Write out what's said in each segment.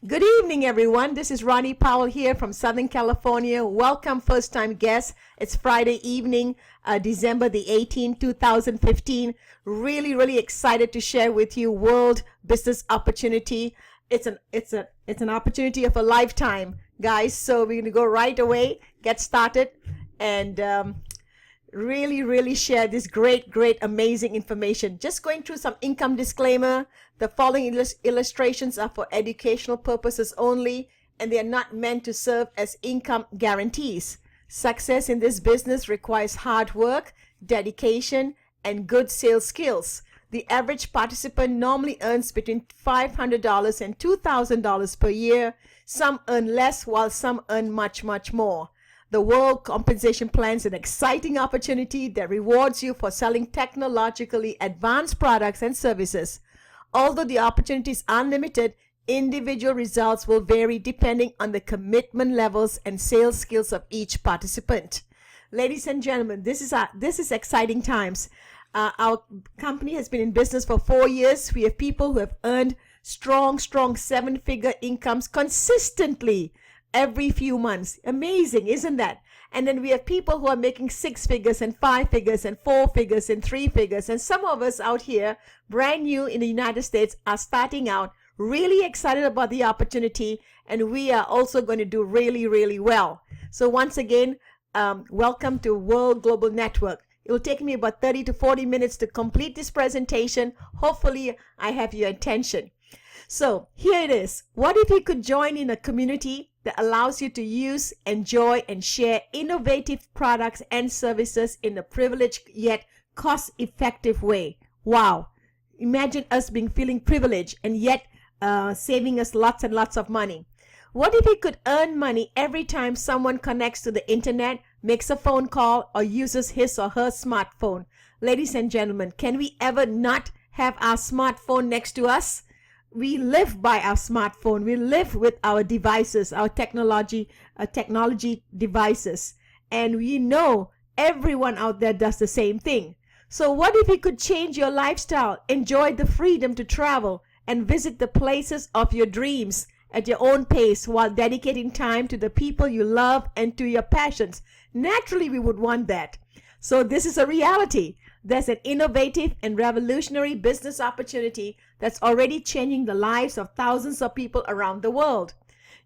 Good evening, everyone. This is Ronnie Powell here from Southern California. Welcome, first-time guests. It's Friday evening, December the 18th, 2015. Really excited to share with you World Business Opportunity. It's an opportunity of a lifetime, guys. So we're going to go right away, get started, and really share this great, amazing information. Just going through some income disclaimer. The following illustrations are for educational purposes only, and they are not meant to serve as income guarantees. Success in this business requires hard work, dedication, and good sales skills. The average participant normally earns between $500 and $2,000 per year. Some earn less, while some earn much more. The World Compensation Plan is an exciting opportunity that rewards you for selling technologically advanced products and services. Although the opportunity is unlimited, individual results will vary depending on the commitment levels and sales skills of each participant. Ladies and gentlemen, this is exciting times. Our company has been in business for 4 years. We have people who have earned strong seven-figure incomes consistently every few months. Amazing, isn't that? And then we have people who are making 6 figures and 5 figures and 4 figures and 3 figures. And some of us out here, brand new in the United States, are starting out, really excited about the opportunity, and we are also going to do really well. So once again, welcome to World Global Network. It will take me about 30 to 40 minutes to complete this presentation. Hopefully, I have your attention. So here it is. What if you could join in a community that allows you to use, enjoy, and share innovative products and services in a privileged yet cost-effective way? Wow. Imagine us feeling privileged and yet saving us lots and lots of money. What if you could earn money every time someone connects to the internet, makes a phone call, or uses his or her smartphone? Ladies and gentlemen, can we ever not have our smartphone next to us? We live by our smartphone. We live with our devices, our technology devices. And we know everyone out there does the same thing. So what if you could change your lifestyle, enjoy the freedom to travel, and visit the places of your dreams at your own pace while dedicating time to the people you love and to your passions? Naturally, we would want that. So this is a reality. There's an innovative and revolutionary business opportunity that's already changing the lives of thousands of people around the world.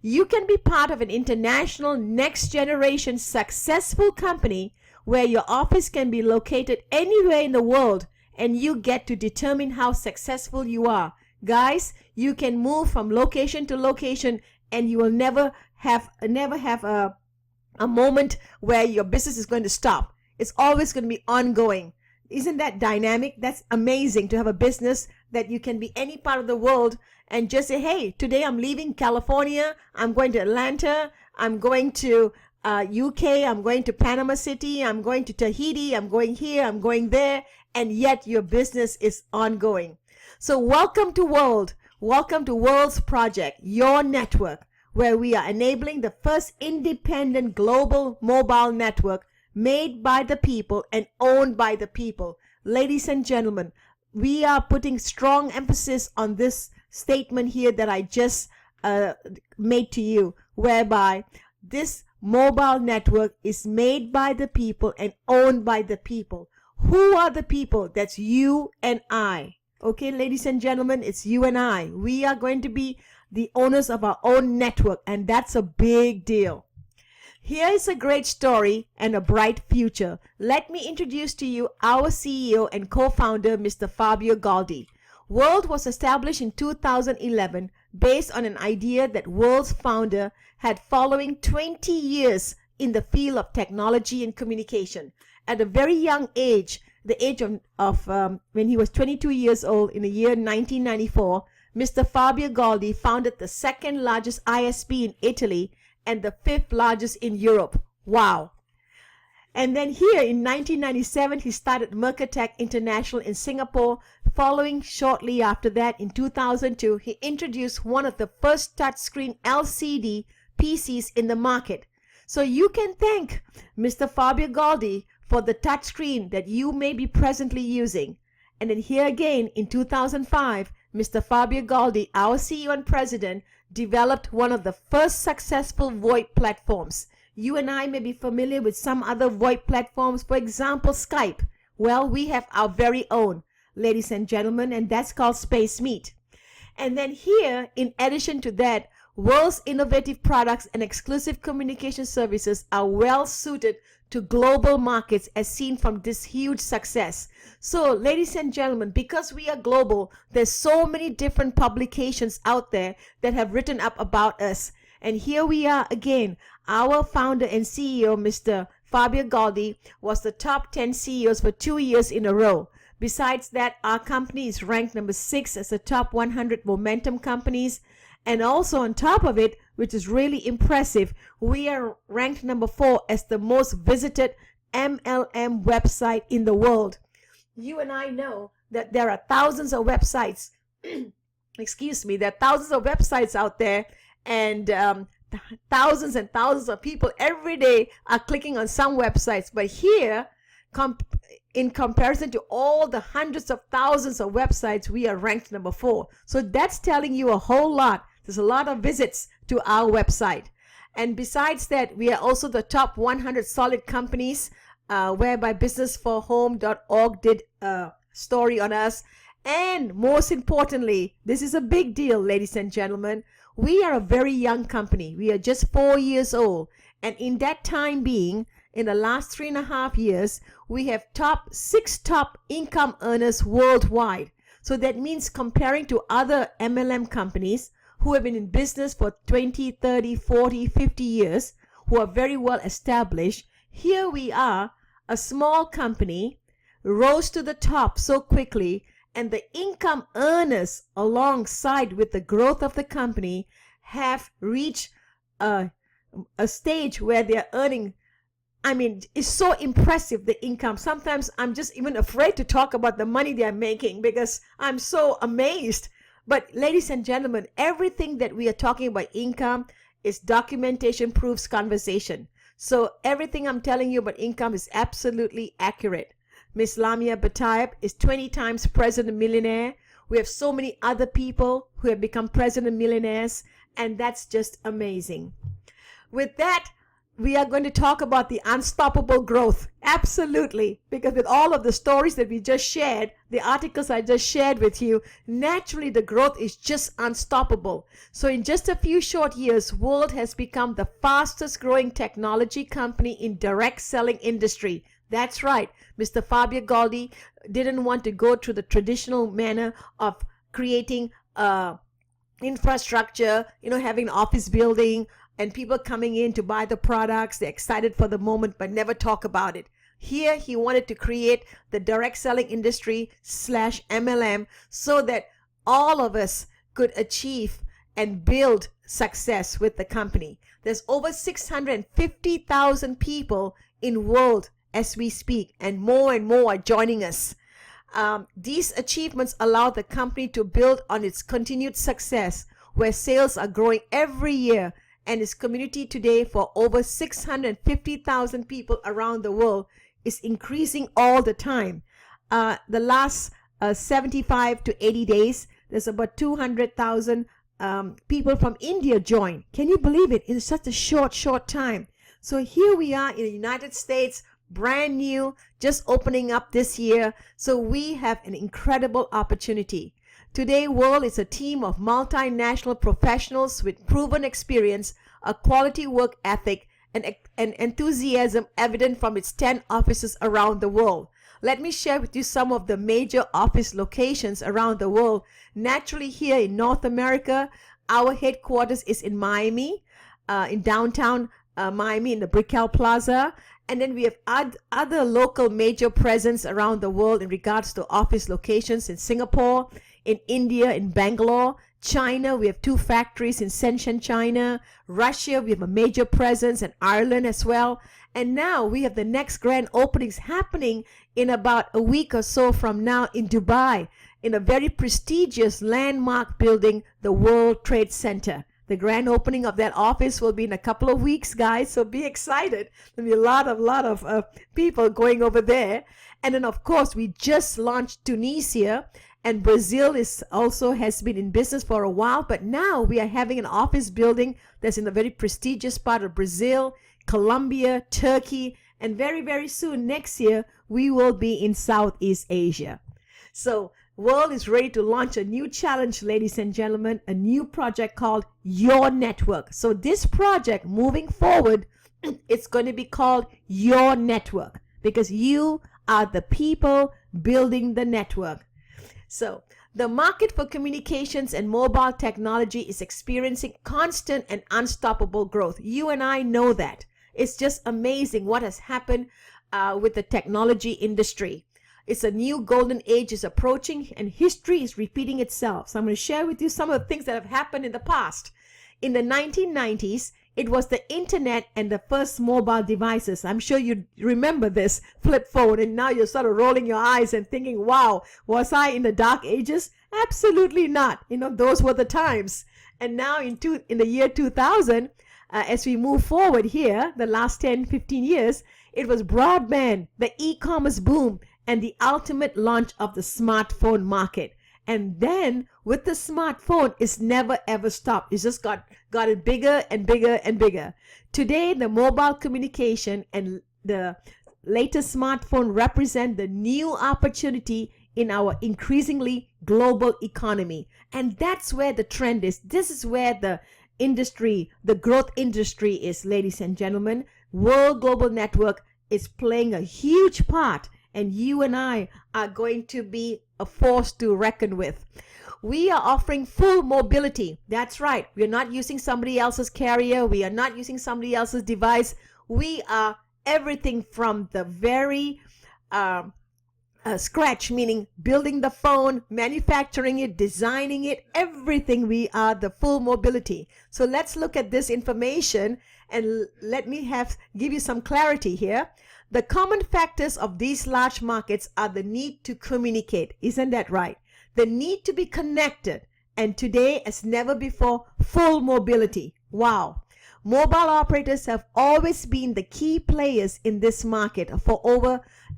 You can be part of an international, next-generation successful company where your office can be located anywhere in the world, and you get to determine how successful you are. Guys, you can move from location to location, and you will never have a moment where your business is going to stop. It's always going to be ongoing. Isn't that dynamic? That's amazing to have a business that you can be any part of the world and just say, hey, today I'm leaving California, I'm going to Atlanta, I'm going to UK, I'm going to Panama City, I'm going to Tahiti, I'm going here, I'm going there, and yet your business is ongoing. So welcome to World's Project, your network, where we are enabling the first independent global mobile network made by the people and owned by the people. Ladies and gentlemen, we are putting strong emphasis on this statement here that I just made to you, whereby this mobile network is made by the people and owned by the people. Who are the people? That's you and I. Okay, ladies and gentlemen, it's you and I. We are going to be the owners of our own network, and that's a big deal. Here is a great story and a bright future. Let me introduce to you our CEO and co-founder, Mr. Fabio Galdi. World was established in 2011 based on an idea that World's founder had following 20 years in the field of technology and communication. At a very young age, the age of when he was 22 years old in the year 1994, Mr. Fabio Galdi founded the second largest ISP in Italy and the 5th largest in Europe. Wow. And then here in 1997, he started Mercatech International in Singapore. Following shortly after that, in 2002, he introduced one of the first touchscreen LCD PCs in the market. So you can thank Mr. Fabio Galdi for the touchscreen that you may be presently using. And then here again in 2005, Mr. Fabio Galdi, our CEO and President, developed one of the first successful VoIP platforms. You and I may be familiar with some other VoIP platforms, for example, Skype. Well, we have our very own, ladies and gentlemen, and that's called SpaceMeet. And then here, in addition to that, world's innovative products and exclusive communication services are well suited to global markets as seen from this huge success. So, ladies and gentlemen, because we are global, there's so many different publications out there that have written up about us. And here we are again. Our founder and CEO, Mr. Fabio Galdi, was the top 10 CEOs for 2 years in a row. Besides that, our company is ranked number 6 as the top 100 momentum companies. And also on top of it, which is really impressive, we are ranked number 4 as the most visited MLM website in the world. You and I know that there are thousands of websites. Excuse me, there are thousands of websites out there, and thousands and thousands of people every day are clicking on some websites. But here, in comparison to all the hundreds of thousands of websites, we are ranked number 4. So that's telling you a whole lot. There's a lot of visits to our website. And besides that, we are also the top 100 solid companies, whereby businessforhome.org did a story on us. And most importantly, this is a big deal, ladies and gentlemen. We are a very young company. We are just 4 years old. And in that time being, in the last 3.5 years, we have 6 top income earners worldwide. So that means comparing to other MLM companies who have been in business for 20, 30, 40, 50 years, who are very well established, here we are, a small company, rose to the top so quickly, and the income earners alongside with the growth of the company have reached a stage where they are earning. I mean, it's so impressive, the income. Sometimes I'm just even afraid to talk about the money they're making because I'm so amazed. But ladies and gentlemen, everything that we are talking about income is documentation proves conversation. So everything I'm telling you about income is absolutely accurate. Miss Lamia Batayeb is 20 times president millionaire. We have so many other people who have become president millionaires, and that's just amazing. With that, we are going to talk about the unstoppable growth. Absolutely. Because with all of the stories that we just shared, the articles I just shared with you, naturally the growth is just unstoppable. So in just a few short years, World has become the fastest growing technology company in direct selling industry. That's right. Mr. Fabio Galdi didn't want to go through the traditional manner of creating infrastructure, having an office building, and people coming in to buy the products. They're excited for the moment, but never talk about it. Here, he wanted to create the direct selling industry / MLM so that all of us could achieve and build success with the company. There's over 650,000 people in world as we speak, and more are joining us. These achievements allow the company to build on its continued success, where sales are growing every year, and its community today for over 650,000 people around the world is increasing all the time. The last 75 to 80 days, there's about 200,000 people from India joined. Can you believe it? In such a short time. So here we are in the United States, brand new, just opening up this year. So we have an incredible opportunity. Today, World is a team of multinational professionals with proven experience, a quality work ethic, and enthusiasm evident from its 10 offices around the world. Let me share with you some of the major office locations around the world. Naturally, here in North America, our headquarters is in Miami, in downtown Miami, in the Brickell Plaza. And then we have other local major presence around the world in regards to office locations in Singapore, in India, in Bangalore. China, we have 2 factories in Shenzhen, China. Russia, we have a major presence, and Ireland as well. And now we have the next grand openings happening in about a week or so from now in Dubai, in a very prestigious landmark building, the World Trade Center. The grand opening of that office will be in a couple of weeks, guys, so be excited. There'll be a lot of people going over there. And then, of course, we just launched Tunisia, And Brazil is also has been in business for a while, but now we are having an office building that's in a very prestigious part of Brazil, Colombia, Turkey, and very, very soon next year, we will be in Southeast Asia. So world is ready to launch a new challenge, ladies and gentlemen, a new project called Your Network. So this project moving forward, it's going to be called Your Network because you are the people building the network. So the market for communications and mobile technology is experiencing constant and unstoppable growth. You and I know that. It's just amazing what has happened with the technology industry. It's a new golden age is approaching and history is repeating itself. So I'm going to share with you some of the things that have happened in the past. In the 1990s, it was the internet and the first mobile devices. I'm sure you remember this flip phone, and now you're sort of rolling your eyes and thinking, wow, was I in the dark ages? Absolutely not. Those were the times. And now in the year 2000, as we move forward here, the last 10, 15 years, it was broadband, the e-commerce boom, and the ultimate launch of the smartphone market. And then with the smartphone, it's never ever stopped. It's just got it bigger and bigger and bigger. Today, the mobile communication and the latest smartphone represent the new opportunity in our increasingly global economy. And that's where the trend is. This is where the industry, the growth industry is, ladies and gentlemen. World Global Network is playing a huge part, and you and I are going to be a force to reckon with. We are offering full mobility. That's right. We are not using somebody else's carrier. We are not using somebody else's device. We are everything from the very scratch, meaning building the phone, manufacturing it, designing it, everything. We are the full mobility. So let's look at this information and let me give you some clarity here. The common factors of these large markets are the need to communicate. Isn't that right? The need to be connected. And today, as never before, full mobility. Wow. Mobile operators have always been the key players in this market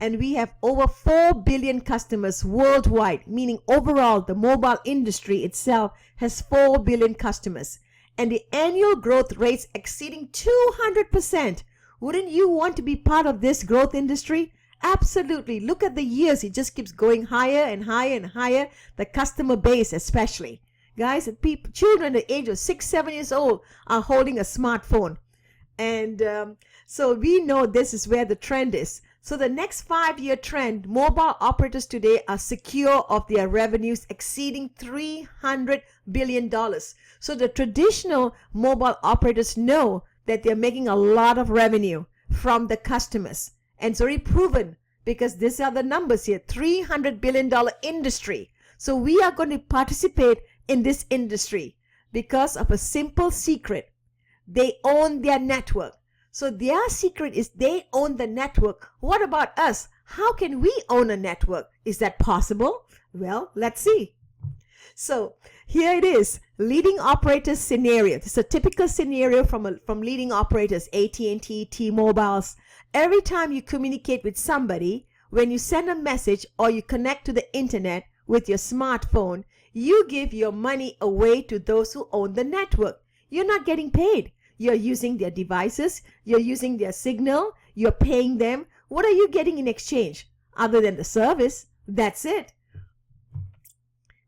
and we have over 4 billion customers worldwide, meaning overall the mobile industry itself has 4 billion customers. And the annual growth rates exceeding 200%. Wouldn't you want to be part of this growth industry? Absolutely. Look at the years. It just keeps going higher and higher and higher. The customer base especially. Guys, children the age of 6, 7 years old are holding a smartphone. And so we know this is where the trend is. So the next 5-year trend, mobile operators today are secure of their revenues exceeding $300 billion. So the traditional mobile operators know that they're making a lot of revenue from the customers. And it's already proven because these are the numbers here, $300 billion industry. So we are going to participate in this industry because of a simple secret. They own their network. So their secret is they own the network. What about us? How can we own a network? Is that possible? Well, let's see. So here it is, leading operators scenario. It's a typical scenario from leading operators, AT&T, T-Mobiles. Every time you communicate with somebody, when you send a message or you connect to the internet with your smartphone, you give your money away to those who own the network. You're not getting paid. You're using their devices. You're using their signal. You're paying them. What are you getting in exchange? Other than the service, that's it.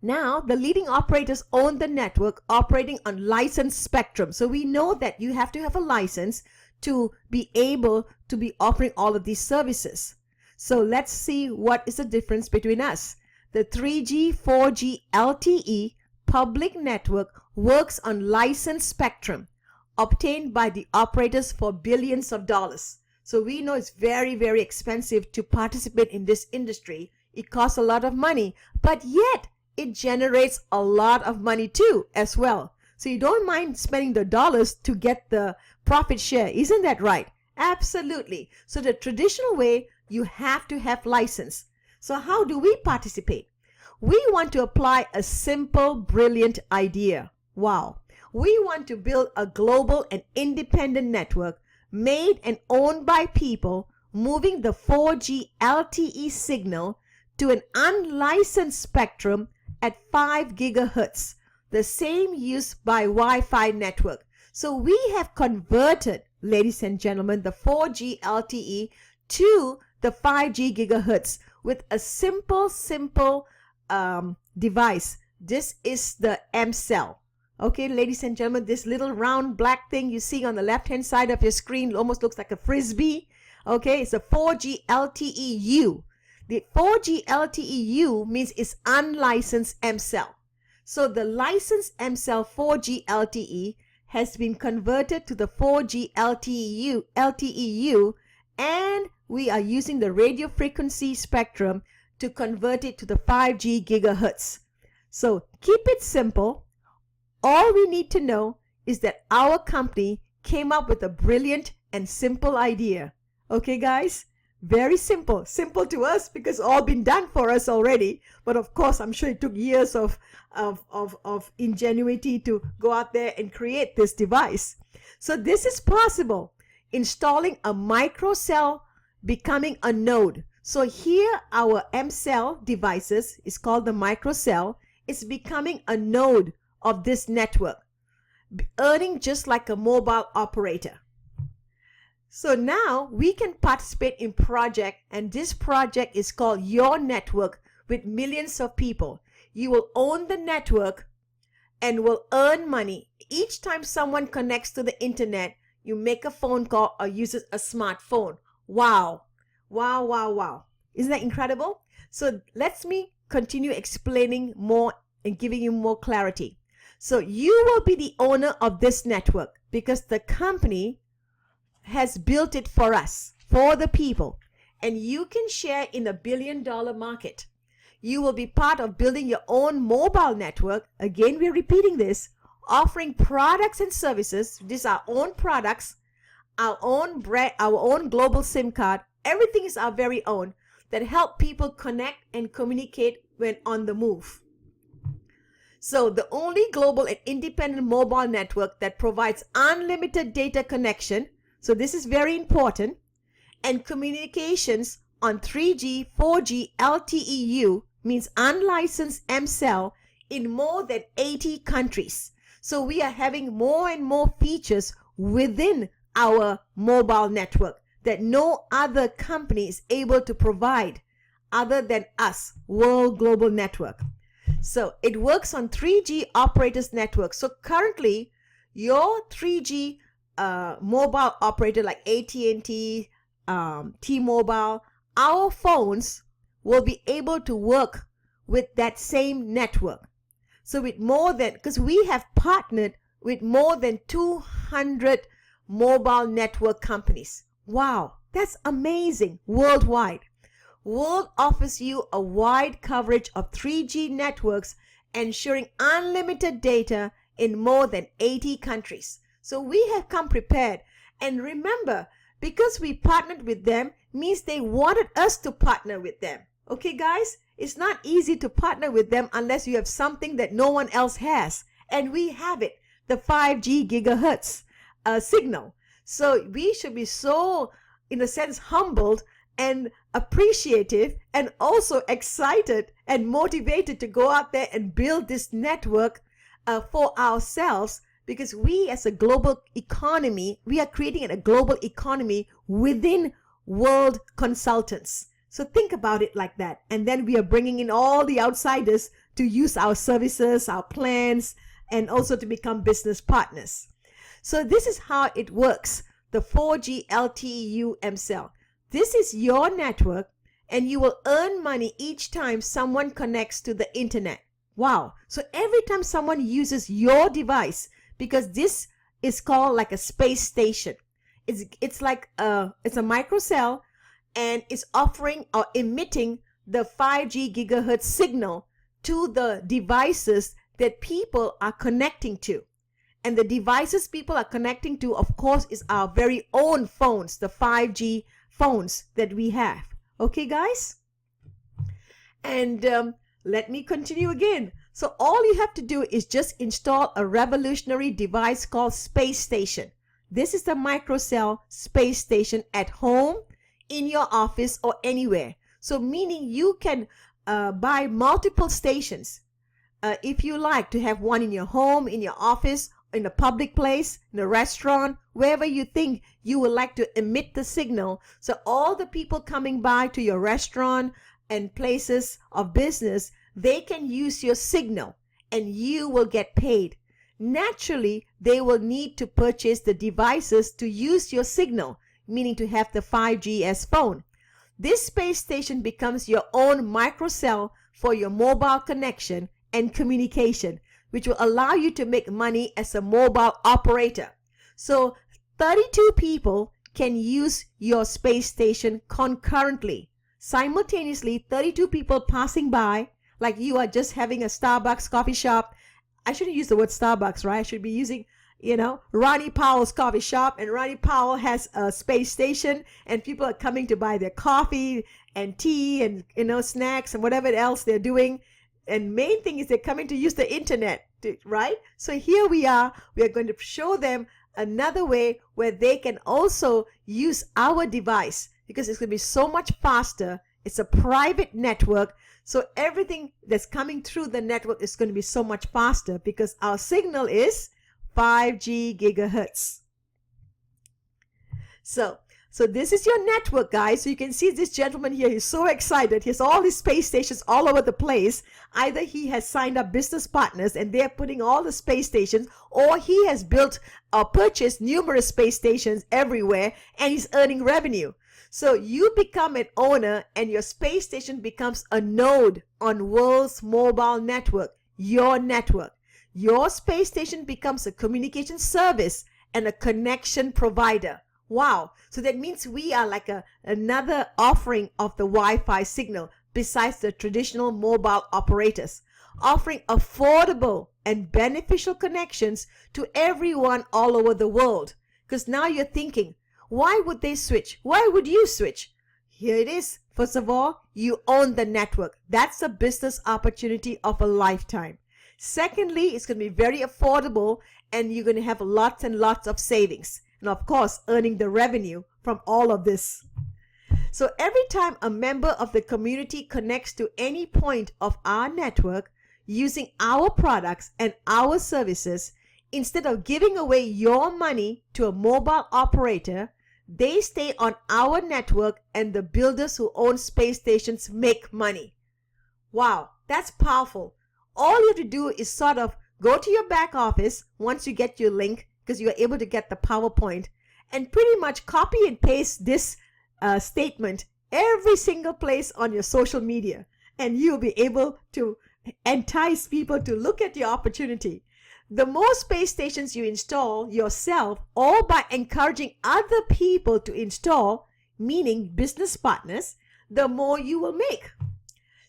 Now, the leading operators own the network operating on licensed spectrum. So we know that you have to have a license to be able to be offering all of these services. So let's see what is the difference between us. The 3G, 4G, LTE public network works on licensed spectrum obtained by the operators for billions of dollars. So we know it's very, very expensive to participate in this industry. It costs a lot of money, but yet it generates a lot of money too as well. So you don't mind spending the dollars to get the profit share. Isn't that right? Absolutely. So the traditional way, you have to have license. So how do we participate? We want to apply a simple, brilliant idea. Wow. We want to build a global and independent network made and owned by people moving the 4G LTE signal to an unlicensed spectrum at 5 gigahertz, the same used by Wi-Fi network. So we have converted, ladies and gentlemen, the 4G LTE to the 5G gigahertz with a simple device. This is the M-Cell. Okay, ladies and gentlemen, this little round black thing you see on the left-hand side of your screen almost looks like a frisbee. Okay, it's a 4G LTE-U. The 4G LTE-U means it's unlicensed M-Cell. So the licensed M-Cell 4G LTE has been converted to the 4G LTE-U, and we are using the radio frequency spectrum to convert it to the 5G gigahertz. So keep it simple. All we need to know is that our company came up with a brilliant and simple idea. Okay, guys? Very simple. Simple to us because all been done for us already. But of course, I'm sure it took years of ingenuity to go out there and create this device. So this is possible. Installing a microcell, becoming a node. So here our M-Cell devices is called the microcell. It's becoming a node of this network, earning just like a mobile operator. So now we can participate in project, and this project is called Your Network with millions of people. You will own the network and will earn money. Each time someone connects to the internet, you make a phone call or uses a smartphone. Wow. Wow, wow, wow. Isn't that incredible? So let me continue explaining more and giving you more clarity. So you will be the owner of this network because the company has built it for us, for the people, and you can share in a billion-dollar market. You will be part of building your own mobile network. Again, we're repeating this, offering products and services. These are our own products, our own brand, our own global SIM card. Everything is our very own that help people connect and communicate when on the move. So the only global and independent mobile network that provides unlimited data connection. So this is very important. And communications on 3G, 4G, LTE-U means unlicensed M-Cell in more than 80 countries. So we are having more and more features within our mobile network that no other company is able to provide other than us, World Global Network. So it works on 3G operators network. So currently your 3G mobile operator like AT&T, T-Mobile, our phones will be able to work with that same network. So with more than, because we have partnered with more than 200 mobile network companies. Wow, that's amazing. Worldwide. World offers you a wide coverage of 3G networks, ensuring unlimited data in more than 80 countries. So we have come prepared. And remember, because we partnered with them means they wanted us to partner with them. Okay, guys? It's not easy to partner with them unless you have something that no one else has. And we have it, the 5G gigahertz signal. So we should be so, in a sense, humbled and appreciative and also excited and motivated to go out there and build this network for ourselves, because we as a global economy, we are creating a global economy within World Consultants. So think about it like that. And then we are bringing in all the outsiders to use our services, our plans, and also to become business partners. So this is how it works, the 4G LTE-U M-Cell. This is your network, and you will earn money each time someone connects to the internet. Wow. So every time someone uses your device, because this is called like a space station. It's like it's a microcell, and it's offering or emitting the 5G gigahertz signal to the devices that people are connecting to. And the devices people are connecting to, of course, is our very own phones, the 5G phones that we have. Okay, guys? And let me continue again. So all you have to do is just install a revolutionary device called Space Station. This is the microcell space station at home, in your office, or anywhere. So meaning you can buy multiple stations. If you like to have one in your home, in your office, in a public place, in a restaurant, wherever you think you would like to emit the signal. So all the people coming by to your restaurant and places of business, they can use your signal and you will get paid. Naturally, they will need to purchase the devices to use your signal, meaning to have the 5G as phone. This space station becomes your own microcell for your mobile connection and communication, which will allow you to make money as a mobile operator. So 32 people can use your space station concurrently. Simultaneously, 32 people passing by, like you are just having a Starbucks coffee shop. I shouldn't use the word Starbucks, right? I should be using, Ronnie Powell's coffee shop, and Ronnie Powell has a space station, and people are coming to buy their coffee and tea and, snacks and whatever else they're doing. And main thing is they're coming to use the internet, right? So here we are going to show them another way where they can also use our device, because it's going to be so much faster. It's a private network. So everything that's coming through the network is going to be so much faster because our signal is 5G gigahertz. So this is your network, guys. So you can see this gentleman here. He's so excited. He has all these space stations all over the place. Either he has signed up business partners and they're putting all the space stations, or he has built or purchased numerous space stations everywhere and he's earning revenue. So you become an owner and your space station becomes a node on world's mobile network, your network. Your space station becomes a communication service and a connection provider. Wow. So that means we are like another offering of the Wi-Fi signal besides the traditional mobile operators, offering affordable and beneficial connections to everyone all over the world. Because now you're thinking, why would they switch? Why would you switch? Here it is. First of all, you own the network. That's a business opportunity of a lifetime. Secondly, it's going to be very affordable and you're going to have lots and lots of savings. And of course, earning the revenue from all of this. So every time a member of the community connects to any point of our network using our products and our services, instead of giving away your money to a mobile operator, they stay on our network and the builders who own space stations make money. Wow, that's powerful. All you have to do is sort of go to your back office once you get your link, because you are able to get the PowerPoint, and pretty much copy and paste this statement every single place on your social media, and you'll be able to entice people to look at your opportunity. The more space stations you install yourself or by encouraging other people to install, meaning business partners, the more you will make.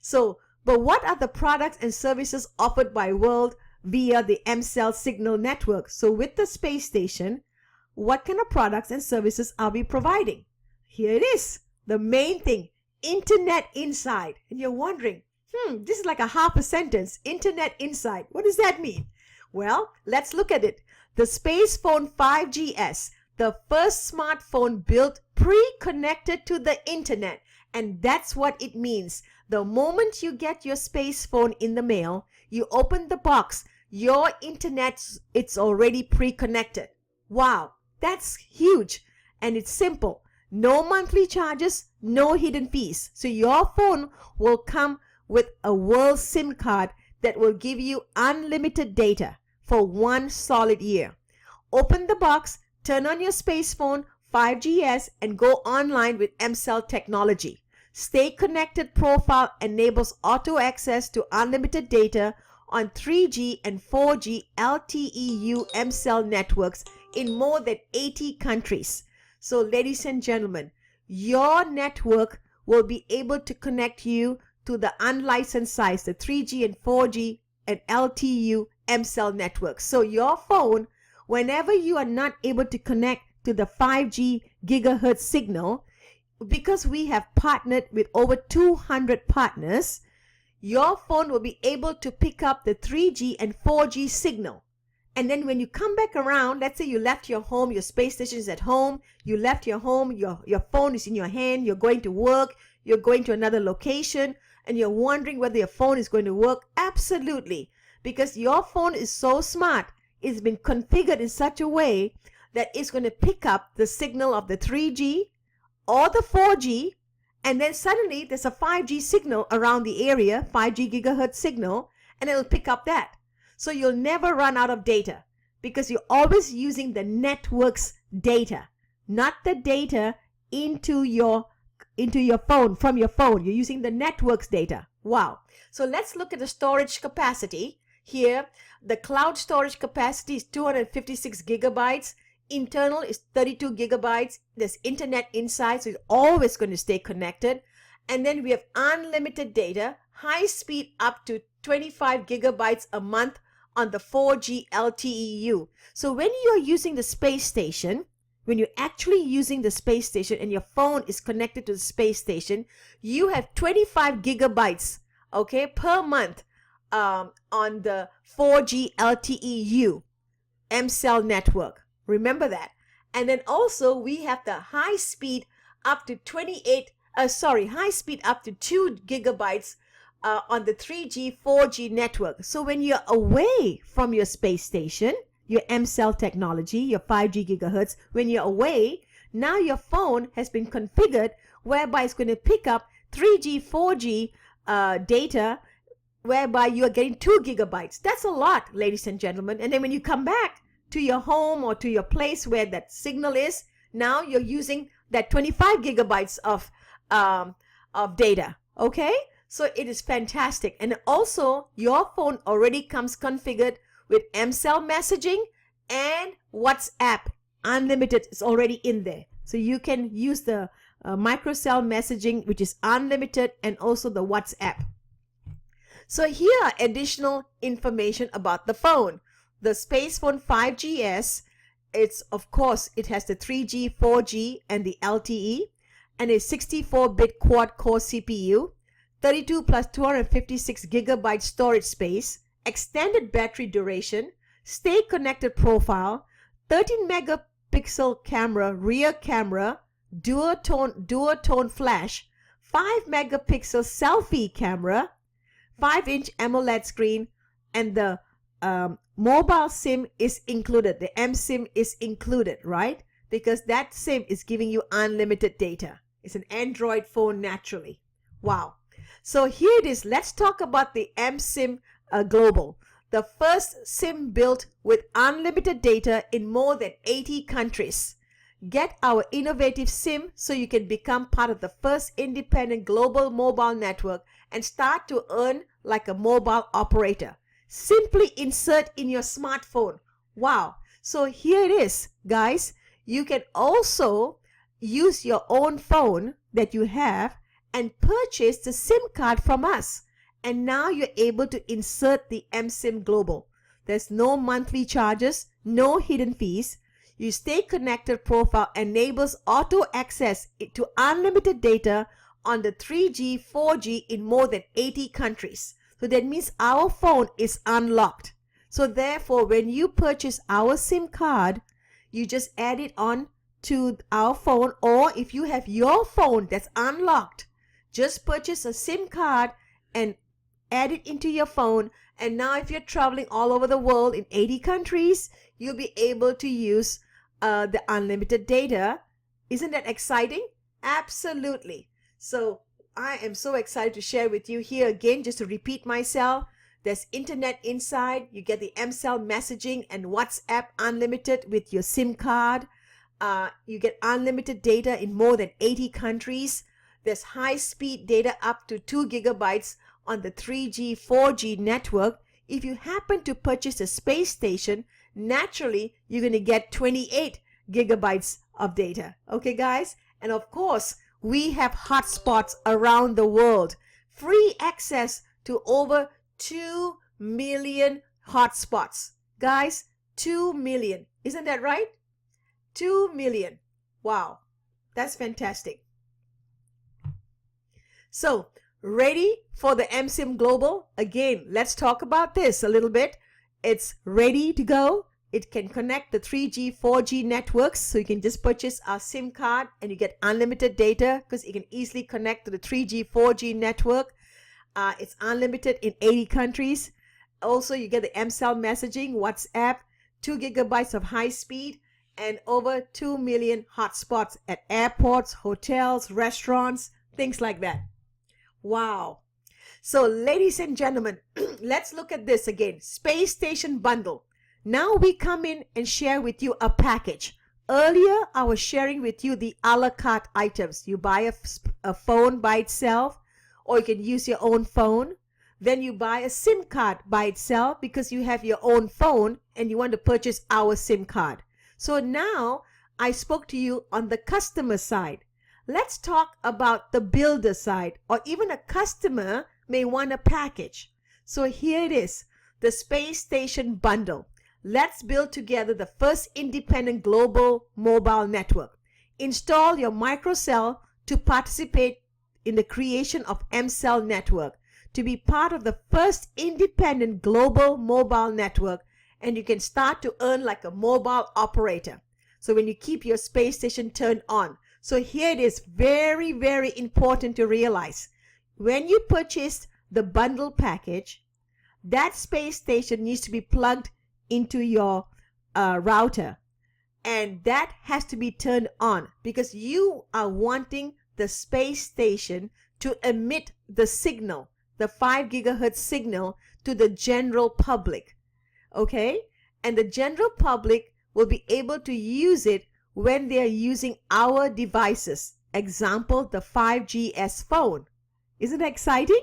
So, but what are the products and services offered by World via the mCell signal network? So with the space station, what kind of products and services are we providing? Here it is, the main thing, Internet Inside. And you're wondering, this is like a half a sentence, Internet Inside. What does that mean? Well, let's look at it. The SpacePhone 5GS, the first smartphone built pre-connected to the internet. And that's what it means. The moment you get your SpacePhone in the mail, you open the box, your internet, it's already pre-connected. Wow, that's huge. And it's simple. No monthly charges, no hidden fees. So your phone will come with a world SIM card that will give you unlimited data for 1 solid year. Open the box, turn on your SpacePhone 5GS and go online with mCell technology. Stay Connected profile enables auto access to unlimited data on 3G and 4G LTE-U mCell networks in more than 80 countries. So ladies and gentlemen, your network will be able to connect you to the unlicensed sites, the 3G and 4G and LTE-U mCell networks. So your phone, whenever you are not able to connect to the 5G gigahertz signal, because we have partnered with over 200 partners, your phone will be able to pick up the 3G and 4G signal. And then when you come back around, let's say you left your home, your space station is at home, you left your home, your phone is in your hand, you're going to work, you're going to another location and you're wondering whether your phone is going to work. Absolutely, because your phone is so smart. It's been configured in such a way that it's going to pick up the signal of the 3G or the 4G, and then suddenly there's a 5G signal around the area, 5G gigahertz signal, and it'll pick up that. So you'll never run out of data because you're always using the network's data, not the data into your phone, from your phone. You're using the network's data. Wow. So let's look at the storage capacity. Here, the cloud storage capacity is 256 gigabytes. Internal is 32 gigabytes. There's internet inside, so it's always going to stay connected. And then we have unlimited data, high speed up to 25 gigabytes a month on the 4G LTE-U. So when you're using the space station, when you're actually using the space station and your phone is connected to the space station, you have 25 gigabytes, okay, per month on the 4G LTE-U M-Cell network. Remember that. And then also we have the high speed up to 2 gigabytes on the 3G, 4G network. So when you're away from your space station, your M-Cell technology, your 5G gigahertz, when you're away, now your phone has been configured whereby it's going to pick up 3G, 4G data, whereby you are getting 2 gigabytes. That's a lot, ladies and gentlemen. And then when you come back to your home or to your place where that signal is, now you're using that 25 gigabytes of data. Okay? So it is fantastic. And also, your phone already comes configured with M-Cell messaging and WhatsApp. Unlimited is already in there. So you can use the microcell messaging, which is unlimited, and also the WhatsApp. So here are additional information about the phone. The SpacePhone 5GS, it has the 3G, 4G, and the LTE, and a 64-bit quad-core CPU, 32 plus 256 gigabyte storage space, extended battery duration, stay connected profile, 13 megapixel camera, rear camera, dual tone flash, 5 megapixel selfie camera, 5-inch AMOLED screen, and the mobile SIM is included. The M-SIM is included, right? Because that SIM is giving you unlimited data. It's an Android phone naturally. Wow. So here it is. Let's talk about the M-SIM Global. The first SIM built with unlimited data in more than 80 countries. Get our innovative SIM so you can become part of the first independent global mobile network and start to earn like a mobile operator. Simply insert in your smartphone. Wow. So here it is, guys. You can also use your own phone that you have and purchase the SIM card from us. And now you're able to insert the M-SIM Global. There's no monthly charges, no hidden fees. Your Stay Connected profile enables auto access to unlimited data on the 3G, 4G in more than 80 countries. So that means our phone is unlocked. So therefore, when you purchase our SIM card, you just add it on to our phone, or if you have your phone that's unlocked, just purchase a SIM card and add it into your phone. And now if you're traveling all over the world in 80 countries, you'll be able to use the unlimited data. Isn't that exciting? Absolutely. So I am so excited to share with you here again, just to repeat myself. There's internet inside. You get the M-Cell messaging and WhatsApp unlimited with your SIM card. You get unlimited data in more than 80 countries. There's high-speed data up to 2 gigabytes on the 3G, 4G network. If you happen to purchase a space station, naturally, you're going to get 28 gigabytes of data. Okay, guys? And of course, we have hotspots around the world. Free access to over 2 million hotspots. Guys, 2 million. Isn't that right? 2 million. Wow. That's fantastic. So, ready for the M-SIM Global? Again, let's talk about this a little bit. It's ready to go. It can connect the 3G, 4G networks. So you can just purchase our SIM card and you get unlimited data because it can easily connect to the 3G, 4G network. It's unlimited in 80 countries. Also, you get the mCell messaging, WhatsApp, 2 gigabytes of high speed, and over 2 million hotspots at airports, hotels, restaurants, things like that. Wow. So, ladies and gentlemen, let's look at this again. Space Station Bundle. Now we come in and share with you a package. Earlier, I was sharing with you the a la carte items. You buy a phone by itself, or you can use your own phone. Then you buy a SIM card by itself because you have your own phone and you want to purchase our SIM card. So now I spoke to you on the customer side. Let's talk about the builder side, or even a customer may want a package. So here it is, the Space Station Bundle. Let's build together the first independent global mobile network. Install your microcell to participate in the creation of mCell network, to be part of the first independent global mobile network, and you can start to earn like a mobile operator. So when you keep your space station turned on. So here it is, very, very important to realize. When you purchase the bundle package, that space station needs to be plugged into your router, and that has to be turned on because you are wanting the space station to emit the signal, the 5 gigahertz signal, to the general public. Okay, and the general public will be able to use it when they are using our devices. Example, the 5GS phone. Isn't that exciting?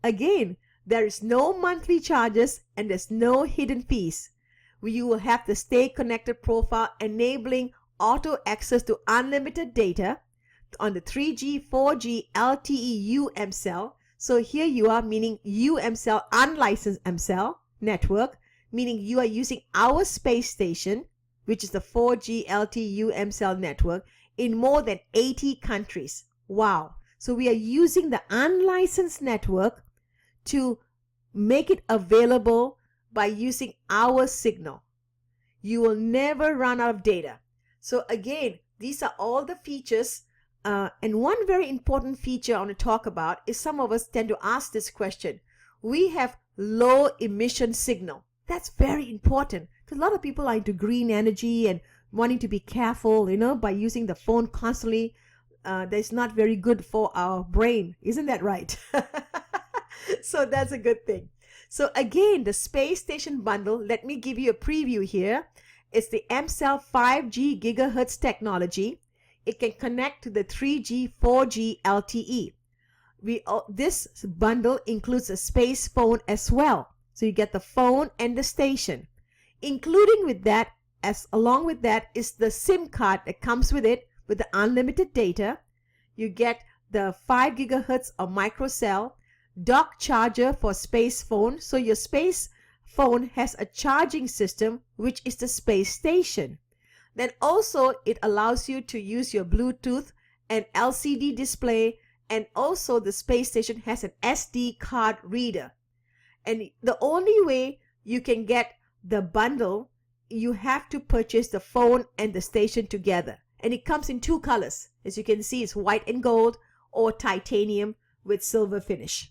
Again, there is no monthly charges and there's no hidden fees. You will have the Stay Connected profile enabling auto access to unlimited data on the 3G, 4G, LTE UMCell. So here you are, meaning UMCell, unlicensed mCell network, meaning you are using our space station, which is the 4G LTE UMCell network, in more than 80 countries. Wow. So we are using the unlicensed network to make it available by using our signal. You will never run out of data. So again, these are all the features. And one very important feature I want to talk about is some of us tend to ask this question. We have low emission signal. That's very important because a lot of people are into green energy and wanting to be careful, by using the phone constantly. That's not very good for our brain. Isn't that right? So that's a good thing. So again, the Space Station Bundle, let me give you a preview here. It's the mCell 5G gigahertz technology. It can connect to the 3G, 4G LTE. This bundle includes a space phone as well. So you get the phone and the station. Including with that, along with that is the SIM card that comes with it with the unlimited data. You get the 5 gigahertz of microcell, dock charger for space phone. So your space phone has a charging system, which is the space station. Then also it allows you to use your Bluetooth and LCD display, and also the space station has an SD card reader. And the only way you can get the bundle, you have to purchase the phone and the station together. And it comes in 2 colors. As you can see, it's white and gold or titanium with silver finish.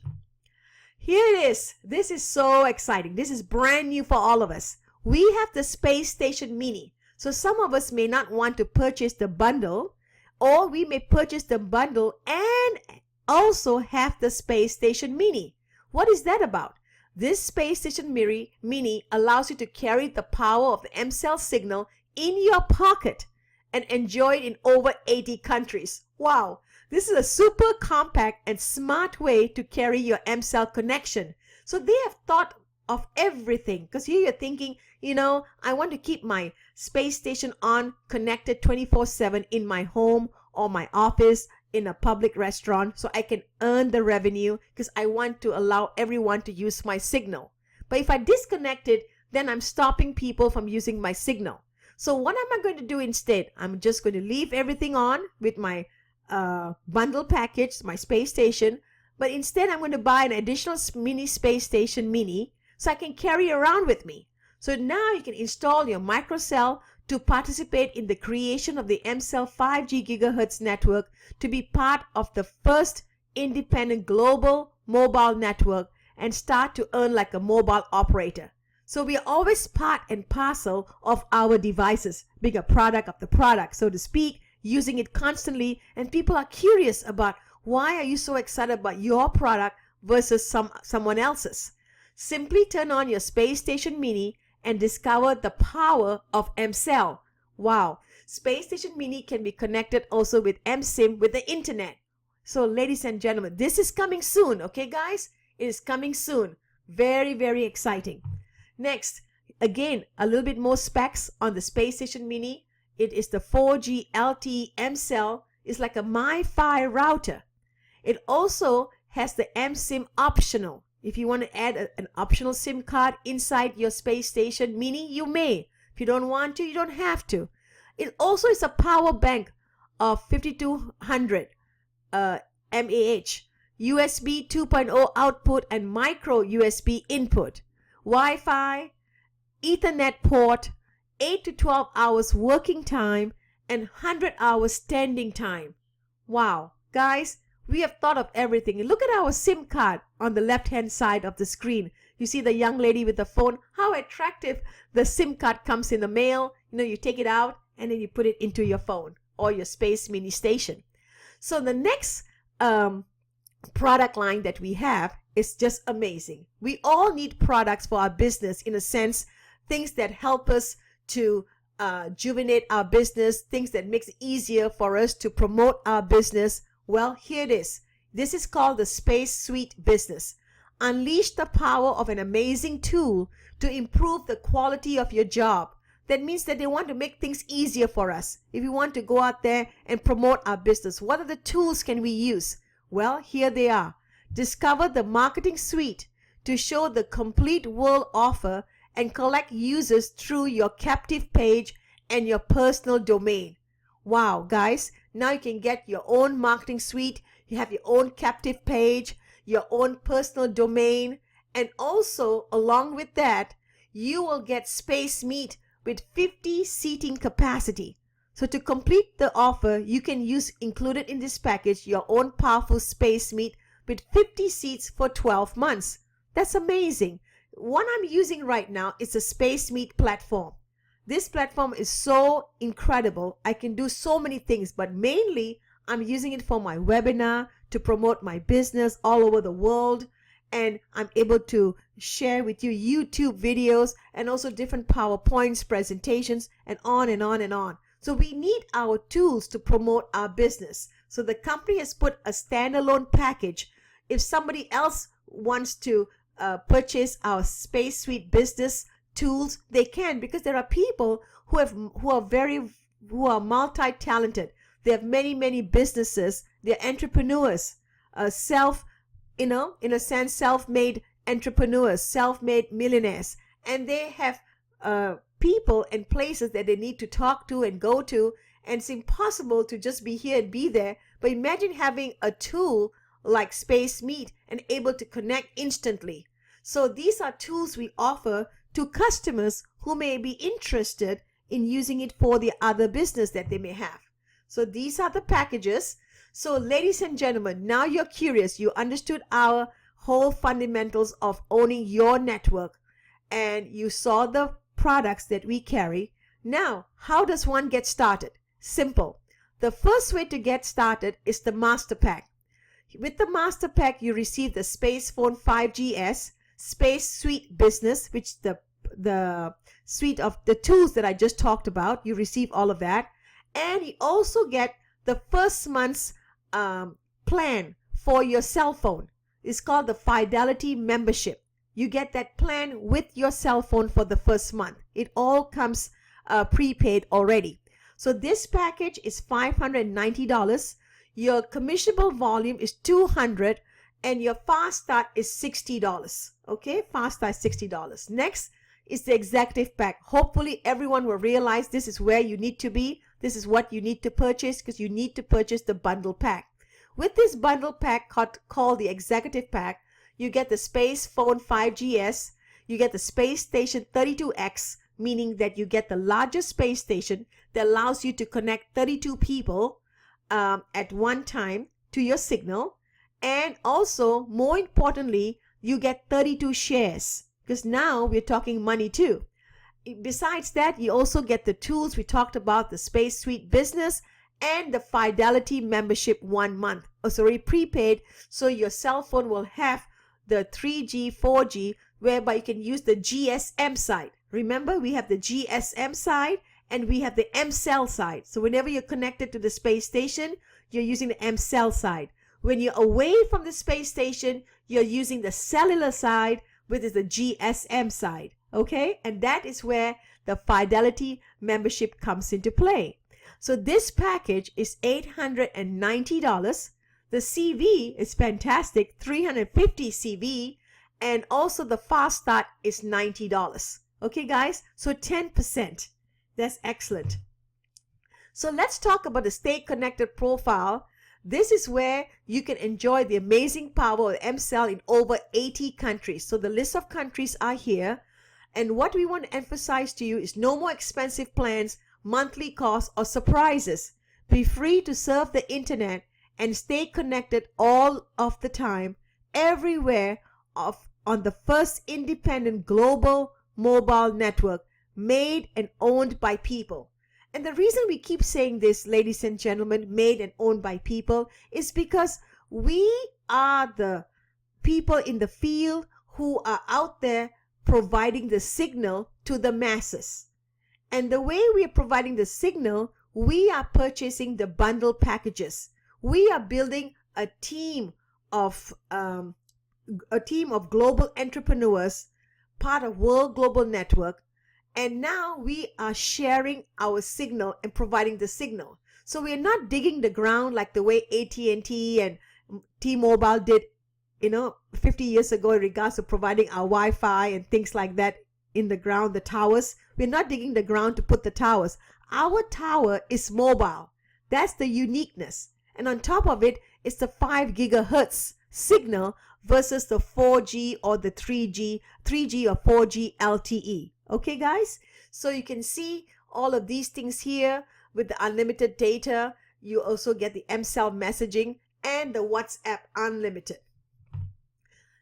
Here it is. This is so exciting. This is brand new for all of us. We have the Space Station Mini. So some of us may not want to purchase the bundle, or we may purchase the bundle and also have the Space Station Mini. What is that about? This Space Station Mini allows you to carry the power of the mCell signal in your pocket and enjoy it in over 80 countries. Wow, this is a super compact and smart way to carry your mCell connection. So they have thought of everything, because here you're thinking, I want to keep my space station on connected 24/7 in my home or my office, in a public restaurant, so I can earn the revenue because I want to allow everyone to use my signal. But if I disconnect it, then I'm stopping people from using my signal. So what am I going to do instead? I'm just going to leave everything on with my bundle package, my space station, but instead I'm going to buy an additional mini space station mini so I can carry around with me. So now you can install your microcell to participate in the creation of the mCell 5G GHz network to be part of the first independent global mobile network and start to earn like a mobile operator. So we are always part and parcel of our devices, being a product of the product, so to speak, using it constantly, and people are curious about why are you so excited about your product versus someone else's. Simply turn on your Space Station Mini and discover the power of mCell. Wow, Space Station Mini can be connected also with mSIM with the internet. So ladies and gentlemen, this is coming soon, okay guys? It is coming soon. Very, very exciting. Next, again, a little bit more specs on the Space Station Mini. It is the 4G LTE mCell. It's like a MiFi router. It also has the mSIM optional. If you want to add an optional SIM card inside your Space Station Mini, you may. If you don't want to, you don't have to. It also is a power bank of 5200 mAh, USB 2.0 output and micro USB input, Wi-Fi, Ethernet port, 8 to 12 hours working time, and 100 hours standing time. Wow, guys, we have thought of everything. Look at our SIM card on the left-hand side of the screen. You see the young lady with the phone, how attractive the SIM card comes in the mail. You take it out and then you put it into your phone or your Space Mini station. So the next product line that we have is just amazing. We all need products for our business, in a sense, things that help us to rejuvenate our business, things that makes it easier for us to promote our business. Well, here it is. This is called the Space Suite Business. Unleash the power of an amazing tool to improve the quality of your job. That means that they want to make things easier for us. If we want to go out there and promote our business, what are the tools can we use? Well, here they are. Discover the marketing suite to show the complete world offer and collect users through your captive page and your personal domain. Wow, guys, now you can get your own marketing suite. You have your own captive page, your own personal domain, and also along with that, you will get Space Meet with 50 seating capacity. So to complete the offer, you can use included in this package your own powerful Space Meet with 50 seats for 12 months. That's amazing. What I'm using right now is a Space Meet platform. This platform is so incredible. I can do so many things, but mainly I'm using it for my webinar to promote my business all over the world. And I'm able to share with you YouTube videos and also different PowerPoints, presentations, and on and on and on. So we need our tools to promote our business. So the company has put a standalone package. If somebody else wants to purchase our Space Suite business tools, they can, because there are people who are multi-talented. They have many businesses. They're entrepreneurs, in a sense, self-made entrepreneurs, self-made millionaires, and they have people and places that they need to talk to and go to, and it's impossible to just be here and be there. But imagine having a tool like Space Meet and able to connect instantly. So these are tools we offer to customers who may be interested in using it for the other business that they may have. So these are the packages. So ladies and gentlemen, now you're curious. You understood our whole fundamentals of owning your network, and you saw the products that we carry. Now, how does one get started? Simple. The first way to get started is the Master Pack. With the Master Pack, you receive the Space Phone 5GS, Space Suite Business, which the suite of the tools that I just talked about. You receive all of that, and you also get the first month's plan for your cell phone. It's called the Fidelity Membership. You get that plan with your cell phone for the first month. It all comes prepaid already. So this package is $590. Your commissionable volume is $200, and your fast start is $60. Okay, fast start is $60. Next is the executive pack. Hopefully everyone will realize this is where you need to be. This is what you need to purchase, because you need to purchase the bundle pack. With this bundle pack called the executive pack, you get the Space Phone 5GS, you get the Space Station 32X, meaning that you get the largest space station that allows you to connect 32 people at one time to your signal. And also, more importantly, you get 32 shares, because now we're talking money too. Besides that, you also get the tools we talked about, the Space Suite Business and the Fidelity membership 1 month. Sorry, prepaid, so your cell phone will have the 3G, 4G, whereby you can use the GSM side. Remember, we have the GSM side and we have the mCell side. So whenever you're connected to the space station, you're using the mCell side. When you're away from the space station, you're using the cellular side, which is the GSM side. Okay? And that is where the Fidelity membership comes into play. So this package is $890. The CV is fantastic, 350 CV, and also the fast start is $90. Okay, guys? So 10%. That's excellent. So let's talk about the Stay Connected profile. This is where you can enjoy the amazing power of mCell in over 80 countries. So the list of countries are here. And what we want to emphasize to you is no more expensive plans, monthly costs, or surprises. Be free to surf the internet and stay connected all of the time, everywhere, on the first independent global mobile network made and owned by people. And the reason we keep saying this, ladies and gentlemen, made and owned by people, is because we are the people in the field who are out there providing the signal to the masses. And the way we are providing the signal, we are purchasing the bundle packages. We are building a team of global entrepreneurs, part of World Global Network, and now we are sharing our signal and providing the signal. So we are not digging the ground like the way AT&T and T-Mobile did, 50 years ago in regards to providing our Wi-Fi and things like that in the ground, the towers. We're not digging the ground to put the towers. Our tower is mobile. That's the uniqueness. And on top of it is the 5 gigahertz signal versus the 4G or the 3G or 4G LTE. Okay, guys? So you can see all of these things here with the unlimited data. You also get the mCell messaging and the WhatsApp Unlimited.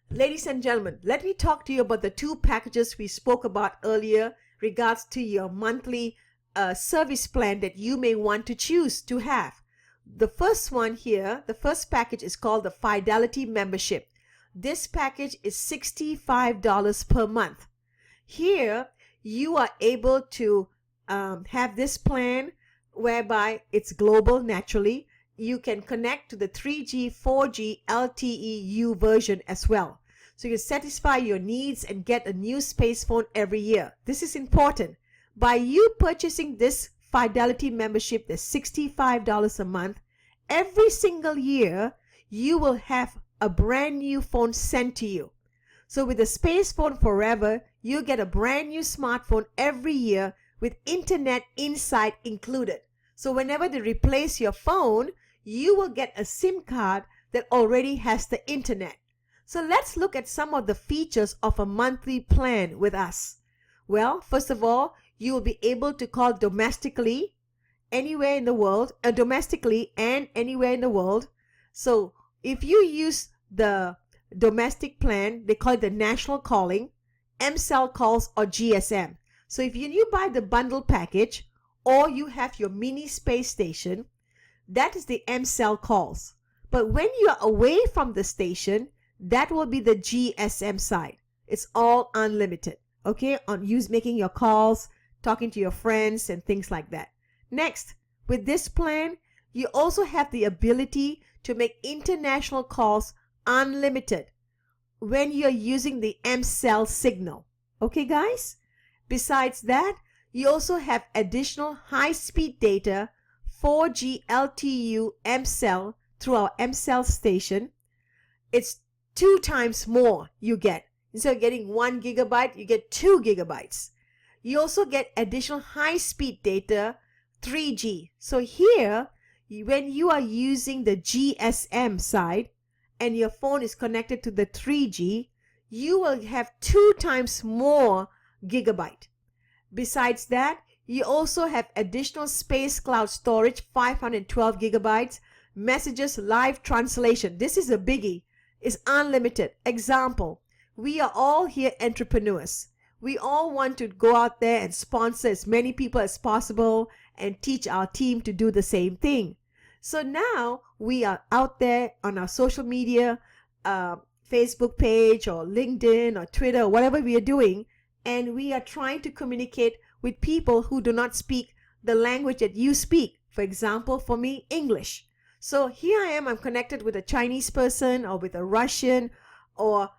Ladies and gentlemen, let me talk to you about the 2 packages we spoke about earlier regards to your monthly service plan that you may want to choose to have. The first one here, the first package is called the Fidelity membership. This package is $65 per month. Here, you are able to have this plan whereby it's global naturally. You can connect to the 3G, 4G, LTE-U version as well. So you can satisfy your needs and get a new space phone every year. This is important. By you purchasing this Fidelity membership, that's $65 a month, every single year, you will have a brand new phone sent to you. So with the Space Phone Forever, you get a brand new smartphone every year with Internet Insight included. So whenever they replace your phone, you will get a SIM card that already has the internet. So let's look at some of the features of a monthly plan with us. Well, first of all, you will be able to call domestically anywhere in the world, domestically and anywhere in the world. So if you use the domestic plan, they call it the national calling, mCell calls, or GSM. So if you buy the bundle package or you have your mini space station, that is the mCell calls. But when you are away from the station, that will be the GSM side. It's all unlimited, okay, on making your calls, talking to your friends and things like that. Next, with this plan, you also have the ability to make international calls unlimited when you're using the mCell signal. Okay, guys? Besides that, you also have additional high-speed data, 4G LTE mCell through our mCell station. It's 2 times more you get. Instead of getting 1 gigabyte, you get 2 gigabytes. You also get additional high-speed data, 3G. So here, when you are using the GSM side and your phone is connected to the 3G, you will have 2 times more gigabyte. Besides that, you also have additional space cloud storage, 512 gigabytes, messages live translation. This is a biggie. It's unlimited. Example, we are all here entrepreneurs. We all want to go out there and sponsor as many people as possible and teach our team to do the same thing. So now we are out there on our social media, Facebook page or LinkedIn or Twitter or whatever we are doing, and we are trying to communicate with people who do not speak the language that you speak. For example, for me, English. So here I am, I'm connected with a Chinese person or with a Russian or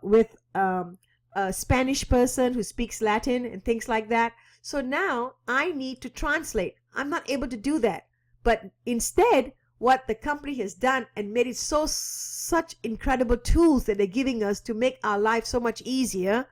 with a Spanish person who speaks Latin and things like that. So now I need to translate. I'm not able to do that. But instead, what the company has done and made it such incredible tools that they're giving us to make our life so much easier,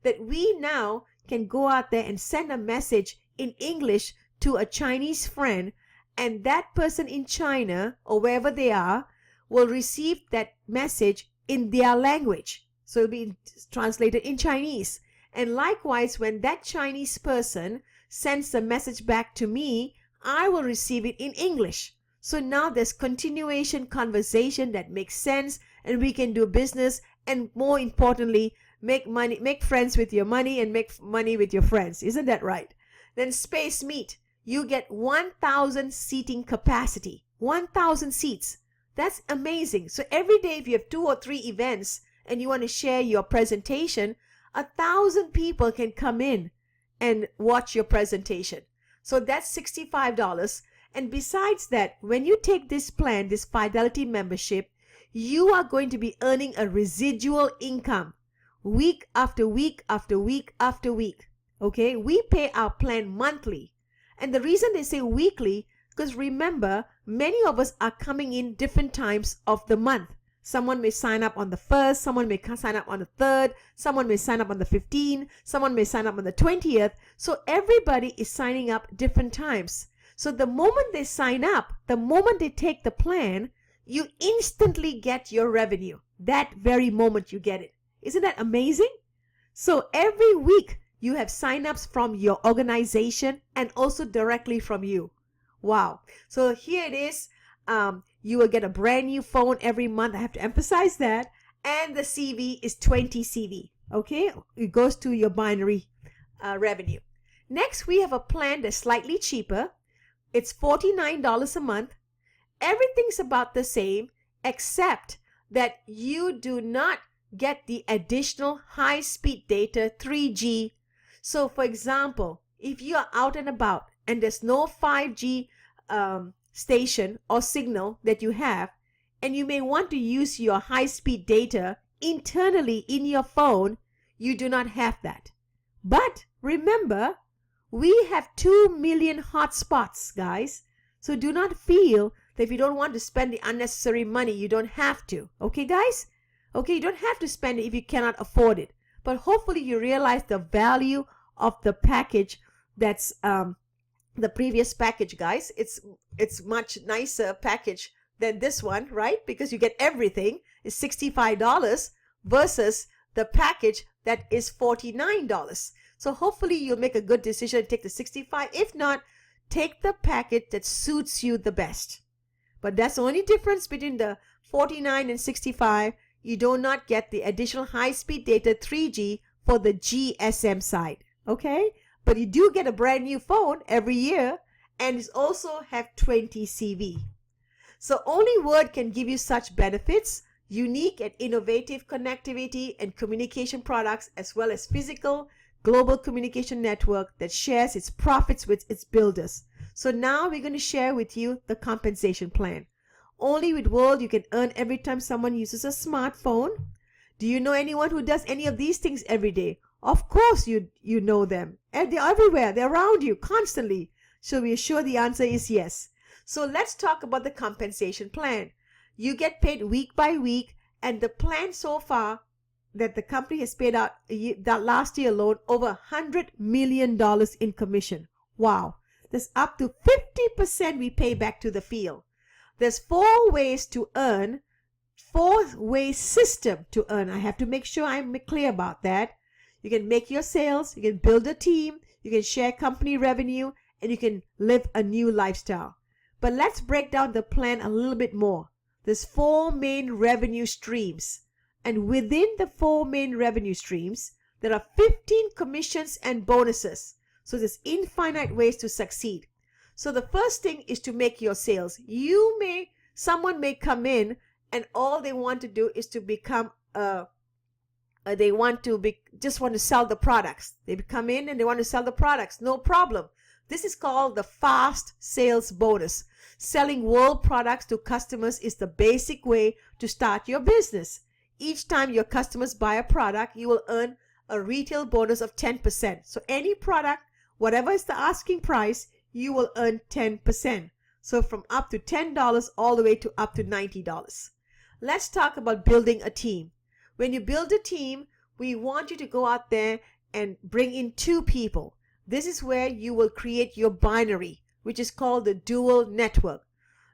that we now can go out there and send a message in English to a Chinese friend, and that person in China or wherever they are will receive that message in their language. So it'll be translated in Chinese. And likewise, when that Chinese person sends a message back to me, I will receive it in English. So now there's continuation conversation that makes sense, and we can do business, and more importantly, make money, make friends with your money and make money with your friends. Isn't that right? Then Space Meet, you get 1,000 seating capacity. 1,000 seats. That's amazing. So every day if you have 2 or 3 events and you want to share your presentation, 1,000 people can come in and watch your presentation. So that's $65. And besides that, when you take this plan, this Fidelity membership, you are going to be earning a residual income week after week after week after week. Okay, we pay our plan monthly. And the reason they say weekly, because remember, many of us are coming in different times of the month. Someone may sign up on the 1st, someone may sign up on the 3rd, someone may sign up on the 15th, someone may sign up on the 20th. So everybody is signing up different times. So the moment they sign up, the moment they take the plan, you instantly get your revenue. That very moment you get it. Isn't that amazing? So every week you have sign-ups from your organization and also directly from you. Wow. So here it is. You will get a brand new phone every month. I have to emphasize that. And the CV is 20 CV. Okay. It goes to your binary revenue. Next, we have a plan that's slightly cheaper. It's $49 a month. Everything's about the same, except that you do not get the additional high-speed data 3G. So for example, if you are out and about and there's no 5G station or signal that you have, and you may want to use your high-speed data internally in your phone, you do not have that. But remember, we have 2 million hotspots, guys. So do not feel that if you don't want to spend the unnecessary money, you don't have to. Okay, guys? Okay, you don't have to spend it if you cannot afford it. But hopefully you realize the value of the package that's the previous package, guys. It's much nicer package than this one, right? Because you get everything. It's $65 versus the package that is $49. So hopefully you'll make a good decision and take the 65. If not, take the package that suits you the best. But that's the only difference between the 49 and 65. You do not get the additional high-speed data 3G for the GSM side. Okay? But you do get a brand new phone every year, and it also have 20 CV. So only Word can give you such benefits, unique and innovative connectivity and communication products, as well as physical global communication network that shares its profits with its builders. So now we're going to share with you the compensation plan. Only with World you can earn every time someone uses a smartphone. Do you know anyone who does any of these things every day? Of course you know them. And they're everywhere. They're around you constantly. So we're sure the answer is yes. So let's talk about the compensation plan. You get paid week by week, and the plan so far that the company has paid out that last year alone over $100 million in commission. Wow. There's up to 50% we pay back to the field. There's 4 ways to earn four-way system to earn. I have to make sure I'm clear about that. You can make your sales, you can build a team, you can share company revenue, and you can live a new lifestyle. But let's break down the plan a little bit more. There's four main revenue streams. And within the four main revenue streams, there are 15 commissions and bonuses. So there's infinite ways to succeed. So the first thing is to make your sales. Someone may come in and all they want to do is to become just want to sell the products. They come in and they want to sell the products. No problem. This is called the fast sales bonus. Selling world products to customers is the basic way to start your business. Each time your customers buy a product, you will earn a retail bonus of 10%. So any product, whatever is the asking price, you will earn 10%. So from up to $10 all the way to up to $90. Let's talk about building a team. When you build a team, we want you to go out there and bring in 2 people. This is where you will create your binary, which is called the dual network.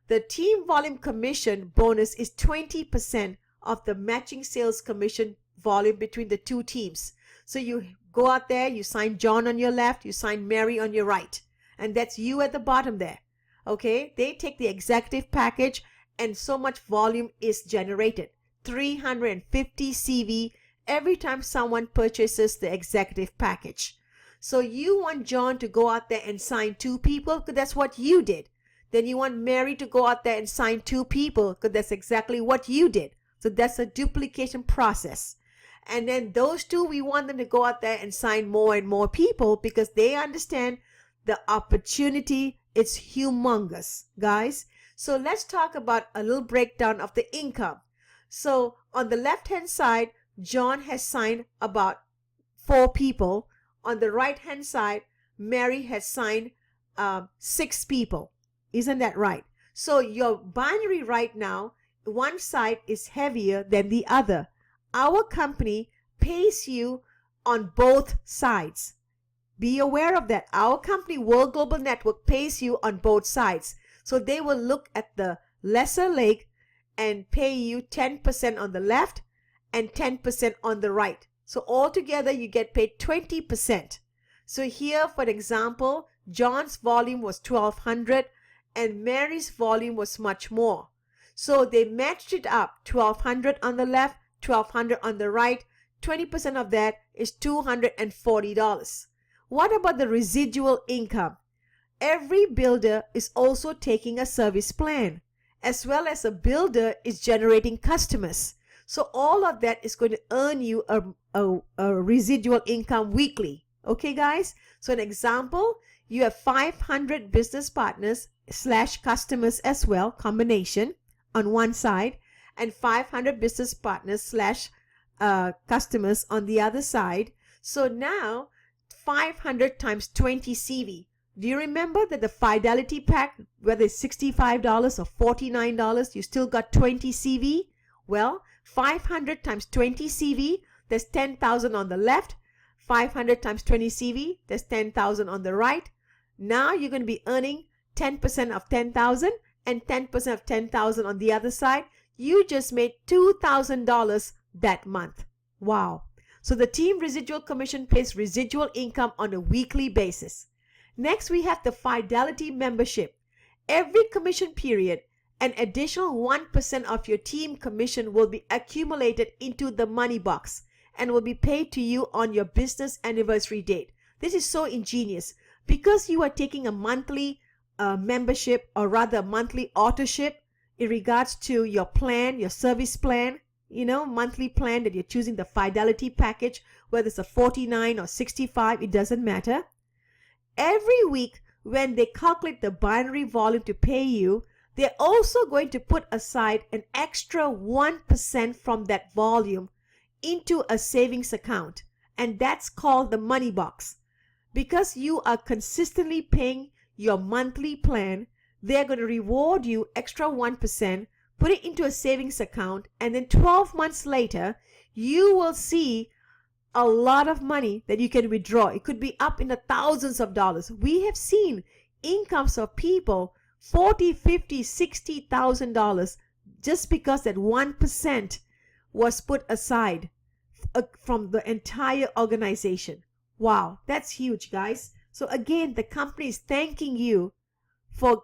The team volume commission bonus is 20% of the matching sales commission volume between the 2 teams. So you go out there, you sign John on your left, you sign Mary on your right. And that's you at the bottom there. Okay? They take the executive package and so much volume is generated. 350 CV every time someone purchases the executive package. So you want John to go out there and sign 2 people because that's what you did. Then you want Mary to go out there and sign 2 people because that's exactly what you did. So that's a duplication process. And then those 2, we want them to go out there and sign more and more people because they understand the opportunity. It's humongous, guys. So let's talk about a little breakdown of the income. So on the left-hand side, John has signed about 4 people. On the right-hand side, Mary has signed 6 people. Isn't that right? So your binary right now, one side is heavier than the other. Our company pays you on both sides. Be aware of that. Our company, World Global Network, pays you on both sides. So they will look at the lesser leg and pay you 10% on the left and 10% on the right. So altogether you get paid 20%. So here, for example, John's volume was 1,200 and Mary's volume was much more. So they matched it up, 1,200 on the left, 1,200 on the right. 20% of that is $240. What about the residual income? Every builder is also taking a service plan, as well as a builder is generating customers. So all of that is going to earn you a residual income weekly. Okay, guys? So an example, you have 500 business partners / customers as well, combination on one side, and 500 business partners / customers on the other side. So now 500 times 20 CV. Do you remember that the Fidelity Pack, whether it's $65 or $49, you still got 20 CV? Well, 500 times 20 CV, there's 10,000 on the left. 500 times 20 CV, there's 10,000 on the right. Now you're going to be earning 10% of 10,000 and 10% of 10,000 on the other side. You just made $2,000 that month. Wow. So the team residual commission pays residual income on a weekly basis. Next, we have the Fidelity membership. Every commission period, an additional 1% of your team commission will be accumulated into the money box and will be paid to you on your business anniversary date. This is so ingenious because you are taking a monthly membership, or rather monthly autoship in regards to your plan, your service plan, monthly plan that you're choosing, the Fidelity package, whether it's a 49 or 65, it doesn't matter. Every week when they calculate the binary volume to pay you, they're also going to put aside an extra 1% from that volume into a savings account, and that's called the money box. Because you are consistently paying your monthly plan, they're going to reward you extra 1%, put it into a savings account, and then 12 months later, you will see a lot of money that you can withdraw. It could be up in the thousands of dollars. We have seen incomes of people $40,000, $50,000, $60,000 just because that 1% was put aside from the entire organization. Wow, that's huge, guys. So again, the company is thanking you for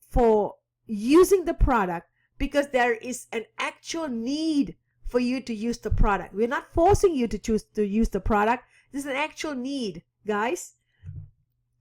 for using the product, because there is an actual need for you to use the product. We're not forcing you to choose to use the product. There's an actual need, guys.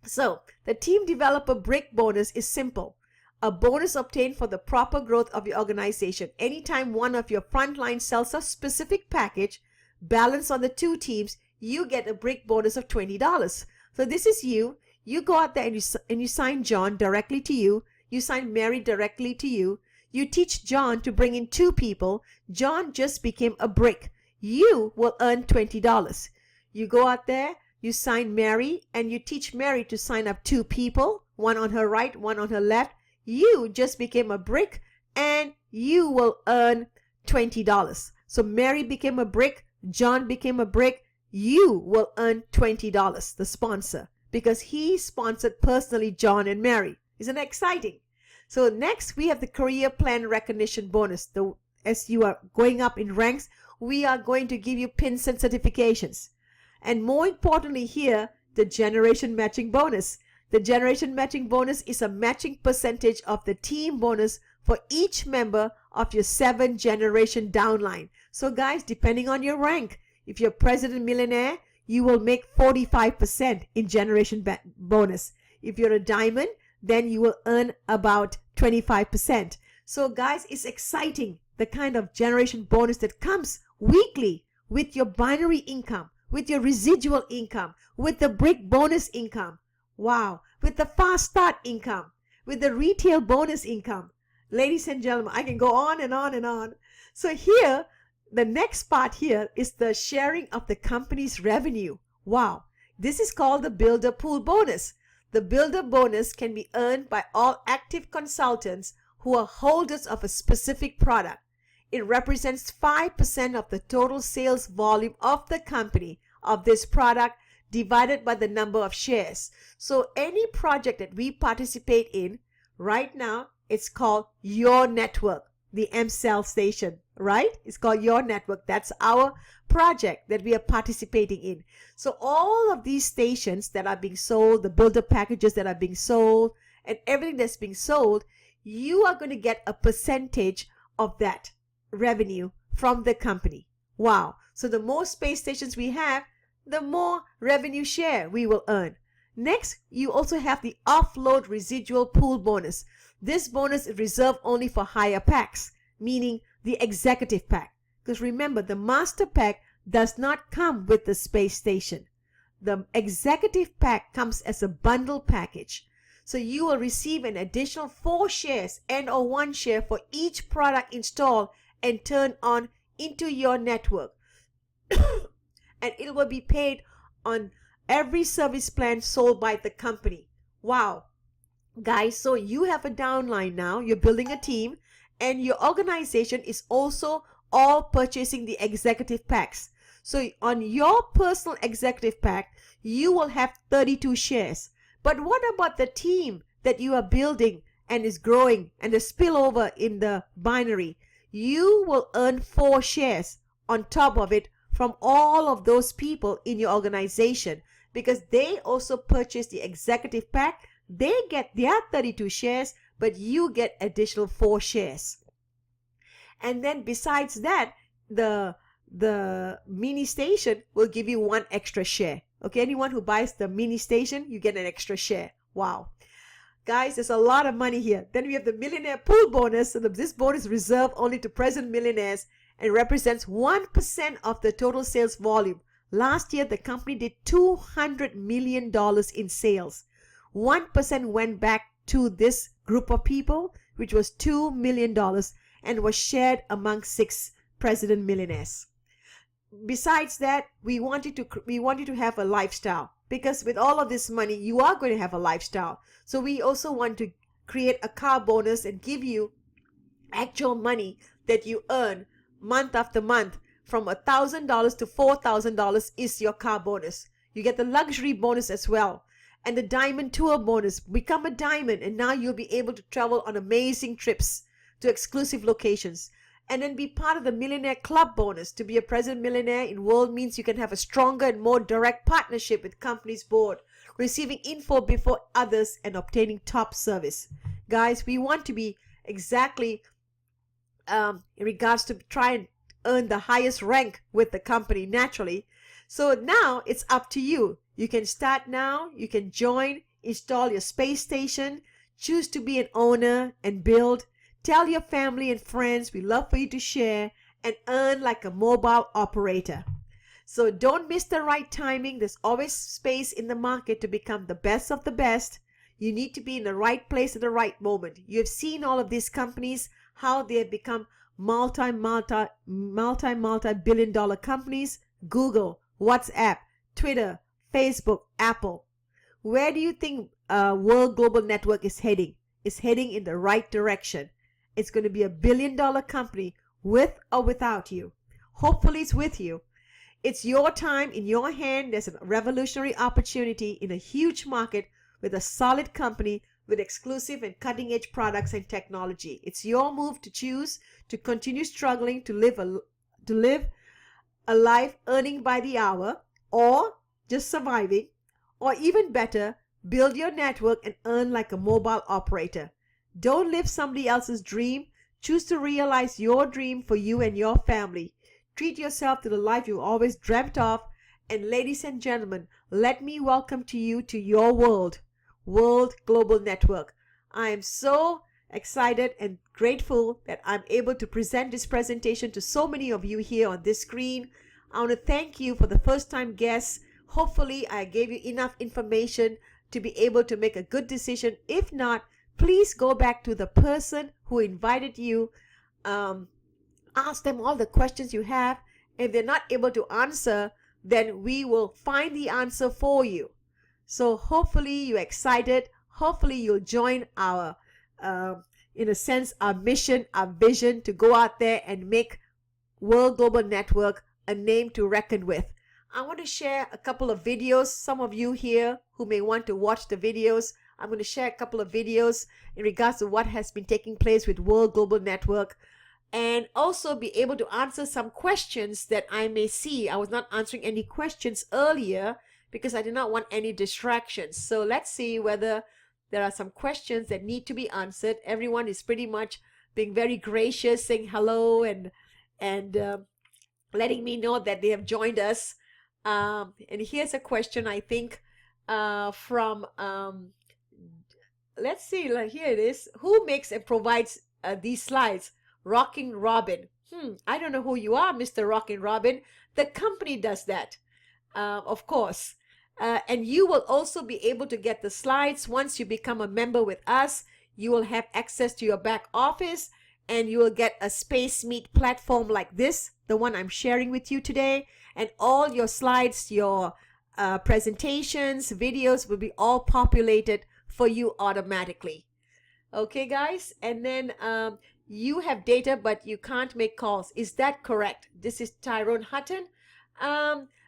So the team developer brick bonus is simple. A bonus obtained for the proper growth of your organization. Anytime one of your frontline sells a specific package balanced on the two teams, you get a brick bonus of $20. So this is you. You go out there and you sign John directly to you. You sign Mary directly to you. You teach John to bring in two people. John just became a brick. You will earn $20. You go out there, you sign Mary, and you teach Mary to sign up two people, one on her right, one on her left. You just became a brick, and you will earn $20. So Mary became a brick, John became a brick. You will earn $20, the sponsor, because he sponsored personally John and Mary. Isn't that exciting? So next, we have the career plan recognition bonus. As you are going up in ranks, we are going to give you pins and certifications. And more importantly here, the generation matching bonus. The generation matching bonus is a matching percentage of the team bonus for each member of your 7-generation downline. So guys, depending on your rank, if you're president millionaire, you will make 45% in generation bonus. If you're a diamond, then you will earn about 25%. So guys, it's exciting, the kind of generation bonus that comes weekly with your binary income, with your residual income, with the brick bonus income. Wow, with the fast start income, with the retail bonus income. Ladies and gentlemen, I can go on and on and on. So here, the next part here is the sharing of the company's revenue. Wow, this is called the builder pool bonus. The builder bonus can be earned by all active consultants who are holders of a specific product. It represents 5% of the total sales volume of the company of this product divided by the number of shares. So any project that we participate in right now, it's called Your Network, the M-Cell station, right? It's called Your Network. That's our project that we are participating in. So all of these stations that are being sold, the builder packages that are being sold, and everything that's being sold, you are going to get a percentage of that revenue from the company. Wow. So the more space stations we have, the more revenue share we will earn. Next, you also have the offload residual pool bonus. This bonus is reserved only for higher packs, meaning the executive pack. Because remember, the master pack does not come with the space station. The executive pack comes as a bundle package. So you will receive an additional 4 shares and or 1 share for each product installed and turned on into your network. And it will be paid on every service plan sold by the company. Wow. Guys, so you have a downline now. You're building a team, and your organization is also all purchasing the executive packs. So on your personal executive pack, you will have 32 shares. But what about the team that you are building and is growing and the spillover in the binary? You will earn 4 shares on top of it from all of those people in your organization, because they also purchase the executive pack. They get their 32 shares, but you get additional 4 shares. And then besides that, the mini station will give you 1 extra share. Okay, anyone who buys the mini station, you get an extra share. Wow. Guys, there's a lot of money here. Then we have the millionaire pool bonus. So this bonus is reserved only to present millionaires and represents 1% of the total sales volume. Last year, the company did $200 million in sales. 1% went back to this group of people, which was $2 million, and was shared among 6 president millionaires. Besides that, we want you to have a lifestyle, because with all of this money, you are going to have a lifestyle. So we also want to create a car bonus and give you actual money that you earn month after month. From $1,000 to $4,000 is your car bonus. You get the luxury bonus as well. And the diamond tour bonus. Become a diamond, and now you'll be able to travel on amazing trips. to exclusive locations. And then be part of the Millionaire Club bonus. To be a President Millionaire in World means you can have a stronger and more direct partnership with company's board, receiving info before others, and obtaining top service. Guys, we want to be exactly in regards to try and earn the highest rank with the company naturally. So now it's up to you. You can start now. You can join, install your space station, choose to be an owner and build. Tell your family and friends we love for you to share and earn like a mobile operator. So don't miss the right timing. There's always space in the market to become the best of the best. You need to be in the right place at the right moment. You have seen all of these companies, how they have become multi-billion dollar companies. Google, WhatsApp, Twitter, Facebook, Apple. Where do you think World Global Network is heading? It's heading in the right direction. It's going to be $1 billion company with or without you. Hopefully it's with you. It's your time, in your hand. There's a revolutionary opportunity in a huge market with a solid company with exclusive and cutting-edge products and technology. It's your move to choose to continue struggling to live a life earning by the hour, or just surviving, or even better, build your network and earn like a mobile operator. Don't live somebody else's dream. Choose to realize your dream for you and your family. Treat yourself to the life you always dreamt of. And ladies and gentlemen, let me welcome to you to your world, World Global Network. I am so excited and grateful that I'm able to present this presentation to so many of you here on this screen. I want to thank you for the first-time guests. Hopefully, I gave you enough information to be able to make a good decision. If not, please go back to the person who invited you. Ask them all the questions you have. If they're not able to answer, then we will find the answer for you. So hopefully you're excited. Hopefully you'll join our, in a sense, our mission, our vision to go out there and make World Global Network a name to reckon with. I want to share a couple of videos. Some of you here who may want to watch the videos, I'm going to share a couple of videos in regards to what has been taking place with World Global Network, and also be able to answer some questions that I may see. I was not answering any questions earlier because I did not want any distractions. So let's see whether there are some questions that need to be answered. Everyone is pretty much being very gracious, saying hello and letting me know that they have joined us. And here's a question, I think, from let's see, like here it is. Who makes and provides these slides? Rockin' Robin. I don't know who you are, Mr. Rockin' Robin. The company does that, of course. And you will also be able to get the slides once you become a member with us. You will have access to your back office, and you will get a Space Meet platform like this, the one I'm sharing with you today. And all your slides, your presentations, videos will be all populated for you automatically. Okay, guys? And then you have data, but you can't make calls. Is that correct? This is Tyrone Hutton.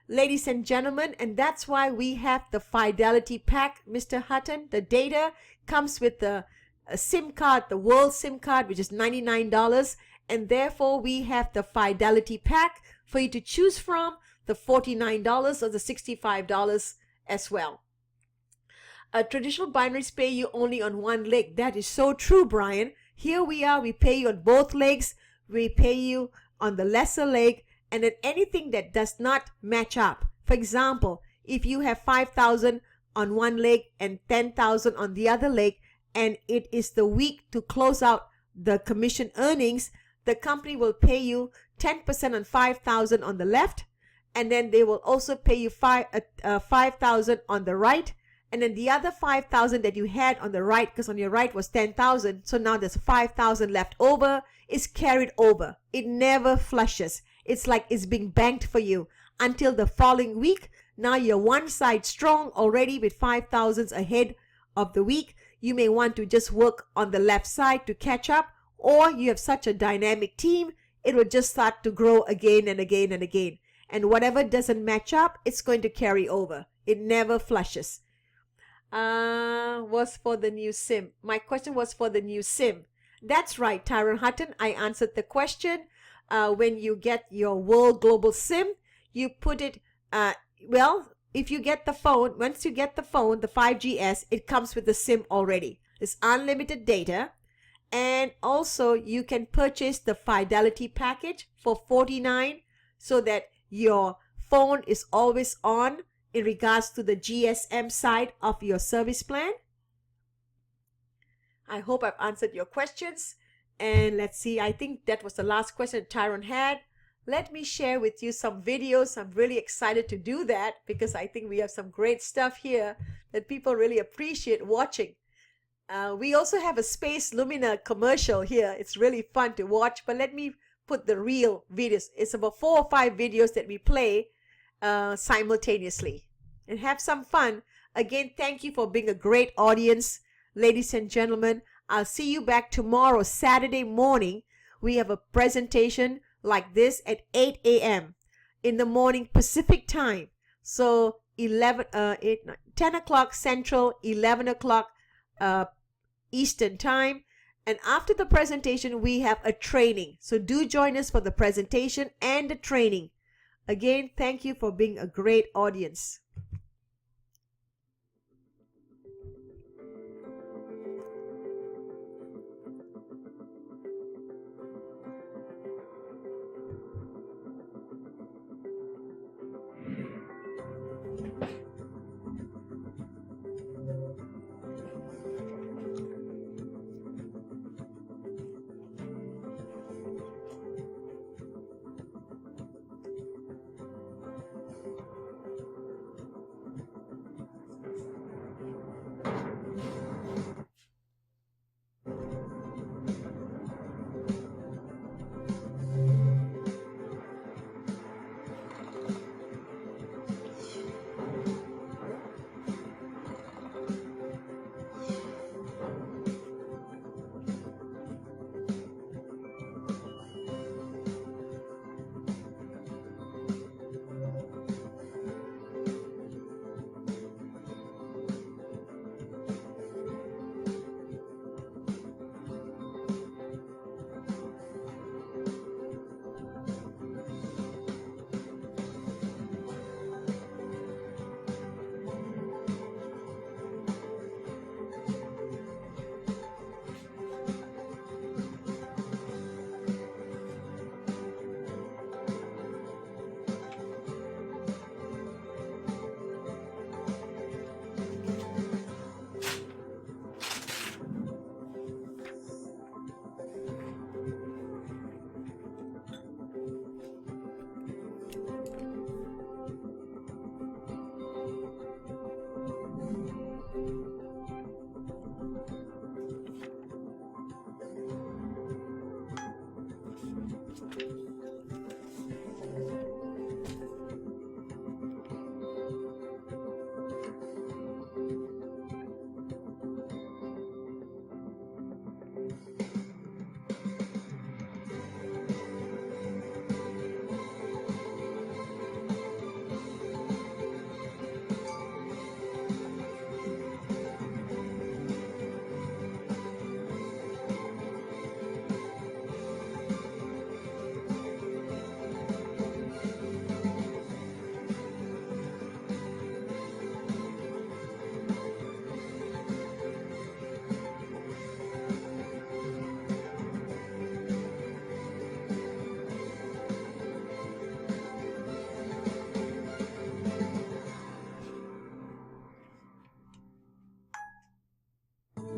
Ladies and gentlemen, and that's why we have the Fidelity Pack, Mr. Hutton. The data comes with the SIM card, the World SIM card, which is $99. And therefore, we have the Fidelity Pack for you to choose from, the $49 or the $65 as well. Traditional binaries pay you only on one leg. That is so true, Brian. Here we are, we pay you on both legs. We pay you on the lesser leg, and then anything that does not match up. For example, if you have 5,000 on one leg and 10,000 on the other leg, and it is the week to close out the commission earnings, the company will pay you 10% on 5,000 on the left, and then they will also pay you 5,000 on the right, and then the other 5,000 that you had on the right, because on your right was 10,000, so now there's 5,000 left over, is carried over. It never flushes. It's like it's being banked for you until the following week. Now you're one side strong already with 5,000 ahead of the week. You may want to just work on the left side to catch up, or you have such a dynamic team, it will just start to grow again and again and again. And whatever doesn't match up, it's going to carry over. It never flushes. Was for the new SIM. My question was for the new SIM. That's right, Tyron Hutton. I answered the question. When you get your World Global SIM, you put it, well, if you get the phone, once you get the phone, the 5GS, it comes with the SIM already. It's unlimited data. And also you can purchase the Fidelity package for $49 so that your phone is always on in regards to the GSM side of your service plan. I hope I've answered your questions. And let's see, I think that was the last question Tyron had. Let me share with you some videos. I'm really excited to do that because I think we have some great stuff here that people really appreciate watching. We also have a Space Lumina commercial here. It's really fun to watch, but let me put the real videos. It's about 4 or 5 videos that we play simultaneously. And have some fun. Again, thank you for being a great audience. Ladies and gentlemen, I'll see you back tomorrow, Saturday morning. We have a presentation like this at 8 a.m. in the morning Pacific time. So 10 o'clock Central, 11 o'clock Eastern time. And after the presentation, we have a training. So do join us for the presentation and the training. Again, thank you for being a great audience.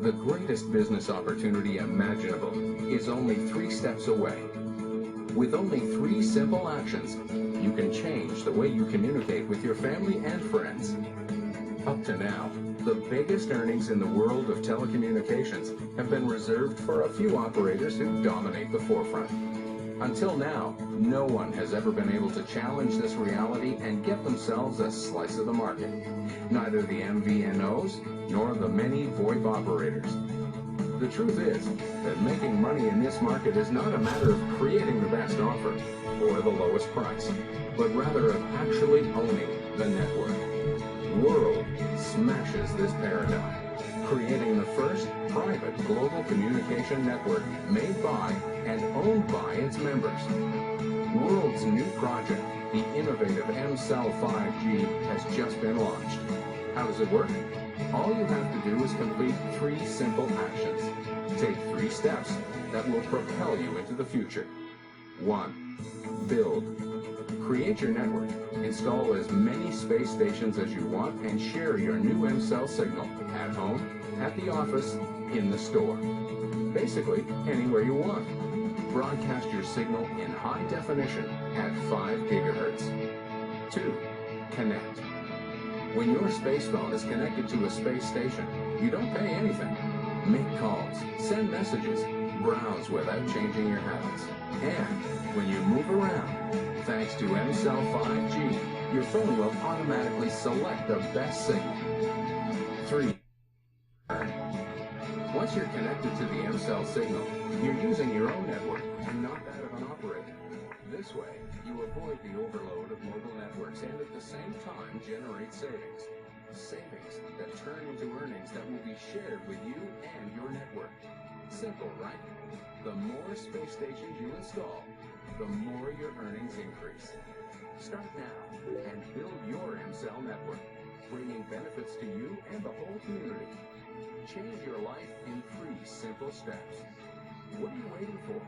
The greatest business opportunity imaginable is only 3 steps away. With only 3 simple actions, you can change the way you communicate with your family and friends. Up to now, the biggest earnings in the world of telecommunications have been reserved for a few operators who dominate the forefront. Until now, no one has ever been able to challenge this reality and get themselves a slice of the market. Neither the MVNOs nor the many VoIP operators. The truth is that making money in this market is not a matter of creating the best offer or the lowest price, but rather of actually owning the network. World smashes this paradigm, creating the first private global communication network made by and owned by its members. World's new project, the innovative mCell 5G, has just been launched. How does it work? All you have to do is complete 3 simple actions. Take 3 steps that will propel you into the future. 1. Build. Create your network. Install as many space stations as you want and share your new mCell signal at home, at the office, in the store. Basically, anywhere you want. Broadcast your signal in high definition at 5 gigahertz. 2. Connect. When your space phone is connected to a space station, you don't pay anything. Make calls, send messages, browse without changing your habits. And when you move around, thanks to mCell 5G, your phone will automatically select the best signal. 3. Once you're connected to the mCell signal, you're using your own network and not that of an operator. This way, you avoid the overload of mobile networks and at the same time generate savings. Savings that turn into earnings that will be shared with you and your network. Simple, right? The more space stations you install, the more your earnings increase. Start now and build your mCell network, bringing benefits to you and the whole community. Change your life in 3 simple steps. What are you waiting for?